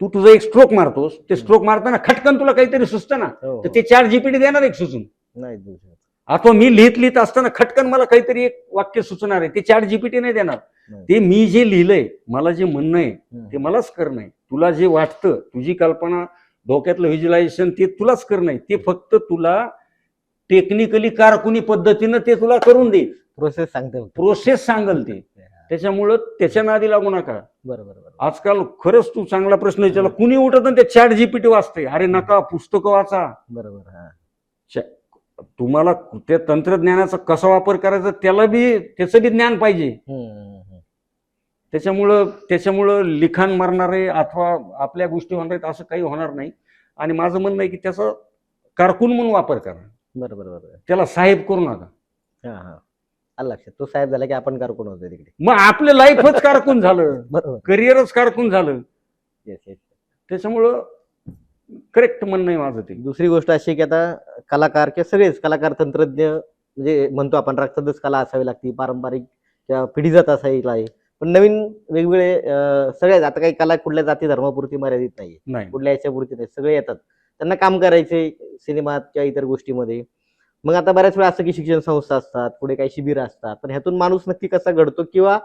तुझं एक स्ट्रोक मारतोस, ते स्ट्रोक मारताना खटकन तुला काहीतरी सुचतं ना, तर ते ChatGPT देणार एक सुचून नाही. अथवा मी लिहित असताना खटकन मला काहीतरी एक वाक्य सुचणार आहे, ते ChatGPT नाही देणार. ते मी जे लिहिलंय, मला जे म्हणणं आहे ते मलाच करणं आहे. तुला जे वाटतं, तुझी कल्पना, डोक्यातलं व्हिज्युअलायझेशन ते तुलाच करणं आहे. ते फक्त तुला टेक्निकली कारकुनी पद्धतीनं ते तुला करून देईल. प्रोसेस सांगल ते. त्याच्यामुळं त्याच्या नादी लागू नका. बरोबर. आजकाल खरंच तू चांगला प्रश्न विचारला, कुणी उठत ते ChatGPT वाचते. अरे नका, पुस्तकं वाचा. बरोबर. तुम्हाला त्या तंत्रज्ञानाचा कसा वापर करायचा त्याचं बी ज्ञान पाहिजे. त्याच्यामुळं लिखाण मारणार आहे अथवा आपल्या गोष्टी होणार आहेत असं काही होणार नाही. आणि माझं म्हणणं आहे की त्याचा कारकून म्हणून वापर करा. बरोबर. त्याला साहेब करू नका. लक्षात, तो साहेब झाला की आपण कारकून होतो तिकडे. मग आपलं लाईफच कारकून झालं, बरोबर. करिअरच कारकून झालं. त्याच्यामुळं करेक्ट म्हणणं आहे माझं ते. दुसरी गोष्ट अशी की आता कलाकार किंवा सगळेच कलाकार, तंत्रज्ञ, म्हणजे म्हणतो आपण रक्तातच कला असावी लागते, पारंपरिक किंवा पिढीजात असावी आहे. पण नवीन वेगवेगळे सगळ्याच, आता काही कला कुठल्या जाती धर्मापुरती मर्यादित नाही, कुठल्या याच्यापुरती नाही, सगळे येतात. त्यांना काम करायचे सिनेमात किंवा इतर गोष्टीमध्ये. मग आता बऱ्याच वेळा असं की शिक्षण संस्था असतात, पुढे काही शिबिर असतात, पण ह्यातून माणूस नक्की कसा घडतो किंवा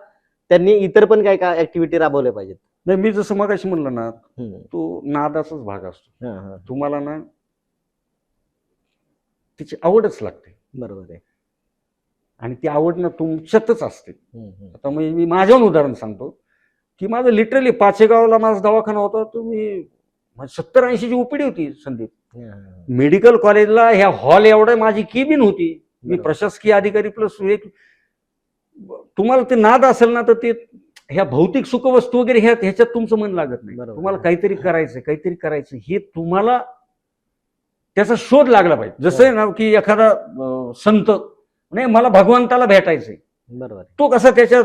त्यांनी इतर पण काय काय ऍक्टिव्हिटी राबवल्या पाहिजेत? नाही, मी जसं मगाशी म्हणलं ना, तो नादाचाच भाग असतो. तुम्हाला ना तिची आवडच लागते. बरोबर आहे. आणि ती आवड ना तुमच्यातच असते. आता मी माझ्याहून उदाहरण सांगतो की माझं लिटरली पाचेगावला माझा दवाखाना होता, तो मी 70-80ची ओपीडी होती संदीप. मेडिकल कॉलेजला ह्या हॉल एवढा माझी केबिन होती. मी प्रशासकीय अधिकारी प्लस एक. तुम्हाला ते नाद असेल ना, तर ते ह्या भौतिक सुखवस्तू वगैरे ह्याच्यात तुमचं मन लागत नाही. तुम्हाला काहीतरी करायचं हे तुम्हाला त्याचा शोध लागला पाहिजे. जसं आहे ना की एखादा संत, नाही मला भगवंताला भेटायचंय, बरोबर, तो कसा त्याच्यात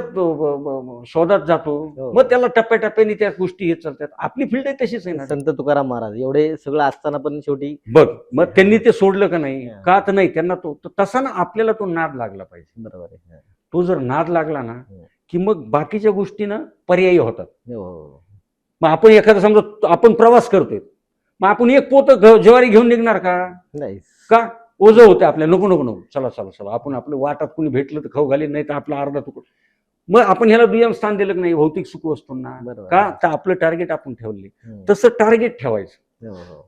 शोधात जातो, मग त्याला टप्प्याटप्प्याने त्या गोष्टी येत चालतात. आपली फील्ड आहे तशीच आहे ना. संत तुकाराम महाराज एवढे सगळं असताना पण शेवटी बघ, मग त्यांनी ते सोडलं का नाही, का तर नाही त्यांना तो तसा ना आपल्याला तो नाद लागला पाहिजे. बरोबर आहे. तो जर नाद लागला ना की मग बाकीच्या गोष्टी ना पर्यायी होतात. मग आपण एखादा समजा आपण प्रवास करतोय, मग आपण एक पोत ज्वारी घेऊन निघणार का? नाही. का? ओझं होतं आपल्याला, नको नको नको, चला आपण आपलं वाटात कुणी भेटलं तर खाऊ घालीन, नाही तर आपला अर्धा तुकडा. मग आपण ह्याला दुय्यम स्थान दिलं की नाही भौतिक सुख वस्तूंना? का? तर आपलं टार्गेट आपण ठेवले. तसं टार्गेट ठेवायचं.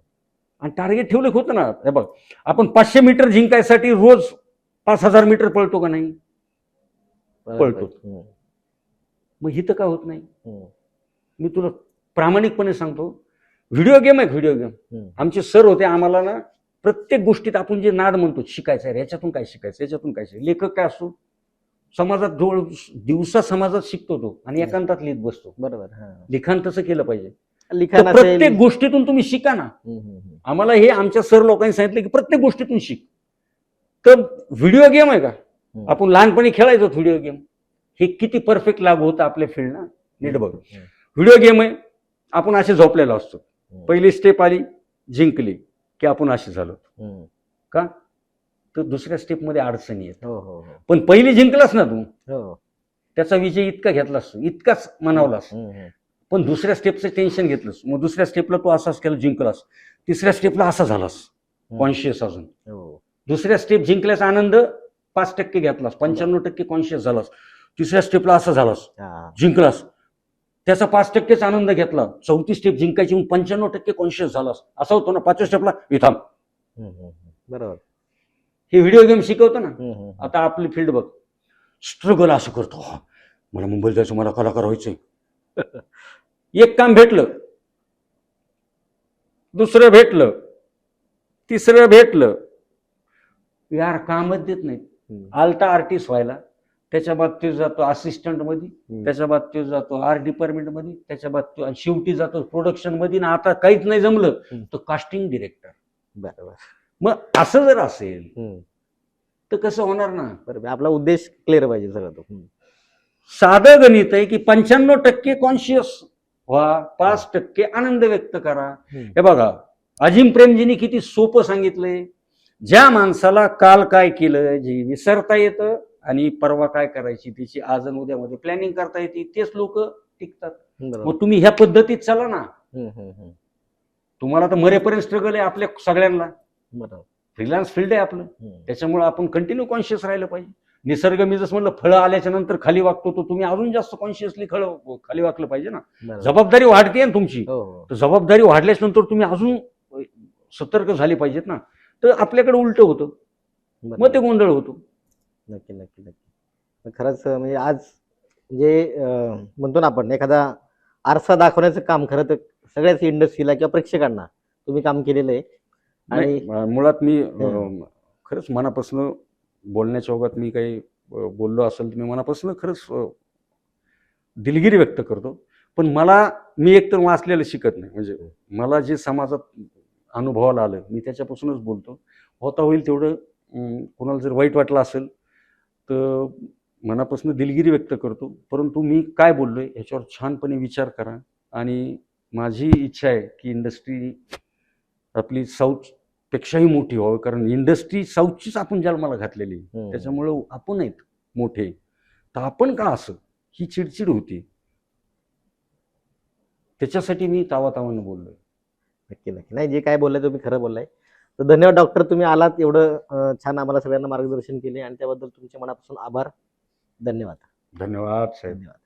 आणि टार्गेट ठेवलं होतं ना. हे बघ, आपण 500 मीटर जिंकायसाठी रोज 5000 मीटर पळतो का नाही? पळतो. मग हिथं का होत नाही? मी तुला प्रामाणिकपणे सांगतो, व्हिडिओ गेम आहे, व्हिडिओ गेम. हम्म. आमचे सर होते, आम्हाला ना प्रत्येक गोष्टीत आपण जे नाद म्हणतो शिकायचं आहे, याच्यातून काय शिकायचं, याच्यातून काय शिकायचं. लेखक काय असतो, समाजात जवळ दिवसा समाजात शिकतो तो आणि एकांतात लिहित बसतो. बरोबर. हा. लिखाण तसं केलं पाहिजे. लिखाण तर असेल. प्रत्येक गोष्टीतून तुम्ही शिका ना. हम्म, हम्म, हम्म. आम्हाला हे आमच्या सर लोकांनी सांगितलं की प्रत्येक गोष्टीतून शिक. तर व्हिडिओ गेम आहे का, हम्म. आपण लहानपणी खेळायचो व्हिडिओ गेम, हे किती परफेक्ट लागू होतं आपल्या फील्डना. नीट बघ, व्हिडिओ गेम आहे, आपण असे झोपलेलो असतो. पहिली स्टेप आली, जिंकली की आपण असे झालो. हम्म. का, तर दुसऱ्या स्टेपमध्ये अडचणी येत. हो हो हो. पण पहिली जिंकलास ना तू, हो. त्याचा विजय इतका घेतलास तू, इतकाच म्हणावलास. हम्म, हम्म. पण दुसऱ्या स्टेपचं टेन्शन घेतलंस, मग दुसऱ्या स्टेपला तू असाच केलं, जिंकलास. तिसऱ्या स्टेपला असा झालास कॉन्शियस अजून. हो. दुसऱ्या स्टेप जिंकल्याचा आनंद 5% घेतलास, 95% कॉन्शियस झालास. तिसऱ्या स्टेपला असा झालास, हा. जिंकलास, त्याचा 5%च आनंद घेतला. चौथी स्टेप जिंकायची, 95% कॉन्शियस झालास. असा होतो ना. 5व्या स्टेपला इथं. हम्म, हम्म, हम्म. बरोबर. हे व्हिडिओ गेम शिकवतो ना. हम्म, हम्म. आता आपली फील्ड बघ, स्ट्रगल असं करतो, मला मुंबईत जायचं, मला कलाकार व्हायचंय. एक काम भेटलं, दुसरं भेटलं, तिसरं भेटलं, यार कामच देत नाहीत. हम्म. आलता आर्टिस्ट व्हायला, त्याच्या बाबतीत जातो असिस्टंट मध्ये, हम्म. त्याच्या बाबतीत जातो आर्ट डिपार्टमेंट मध्ये, त्याच्या बाबतीत आणि शेवटी जातो प्रोडक्शन मध्ये. ना आता काहीच नाही जमलं तर कास्टिंग डिरेक्टर. बरोबर. मग असं जर असेल हम्म. तर कसं होणार ना. बरोबर. आपला उद्देश क्लिअर पाहिजे सगळं तो. हम्म. साधं गणित आहे की 95% कॉन्शियस व्हा, 5% आनंद व्यक्त करा. हम्म. हे बघा, अजिम प्रेमजींनी किती सोपं सांगितलंय. ज्या माणसाला काल काय केलं जे विसरता येतं आणि परवा काय करायची त्याची आज आणि उद्यामध्ये प्लॅनिंग करता येते, तेच लोक टिकतात. बरोबर. मग तुम्ही ह्या पद्धतीत चला ना. हम्म, हम्म, हम्म. तुम्हाला तर मरेपर्यंत स्ट्रगल आहे आपल्या सगळ्यांना. बरोबर. फ्रीलान्स फील्ड आहे आपलं, हम्म. त्याच्यामुळे आपण कंटिन्यू कॉन्शियस राहिलं पाहिजे. निसर्ग, मी जसं म्हणलं, फळं आल्याच्या नंतर खाली वागतो, तो तुम्ही अजून जास्त कॉन्शियसली खाली वागलं पाहिजे ना. बरोबर. जबाबदारी वाढते ना तुमची, हो हो. तर जबाबदारी वाढल्याच्या नंतर तुम्ही अजून सतर्क झाली पाहिजेत ना. तर आपल्याकडे उलट होतं, मग बरोबर. ते गोंधळ होतो. नक्की नक्की नक्की. खरंच म्हणजे आज जे म्हणतो ना आपण एखादा आरसा दाखवण्याचं काम खरं तर सगळ्याच इंडस्ट्रीला किंवा प्रेक्षकांना तुम्ही काम केलेलं आहे. आणि नाही, मुळात मी खरंच मनापासून बोलण्याच्या ओघात मी काही बोललो असेल तर मी मनापासून खरंच दिलगिरी व्यक्त करतो. पण मी एकतर वाचलेलं शिकत नाही, म्हणजे मला जे समाजात अनुभवाला आलं मी त्याच्यापासूनच बोलतो. होता होईल तेवढं कोणाला जर वाईट वाटलं असेल तर मनापासून दिलगिरी व्यक्त करतो. परंतु मी काय बोललोय ह्याच्यावर छानपणे विचार करा. आणि माझी इच्छा आहे की इंडस्ट्री आपली साऊथ पेक्षाही मोठी व्हावी, कारण इंडस्ट्री साऊथचीच आपण जन्माला घातलेली, त्याच्यामुळं आपण आहेत मोठे, तर आपण का असं, ही चिडचिड होती. त्याच्यासाठी मी तावातावानं बोललोय. नक्की नक्की. नाही, जे काय बोललाय तुम्ही खरं बोललाय. तर धन्यवाद डॉक्टर, तुम्ही आलात, एवढं छान आम्हाला सगळ्यांना मार्गदर्शन केले आणि त्याबद्दल तुमच्या मनापासून आभार. धन्यवाद. धन्यवाद साहेब. धन्यवाद.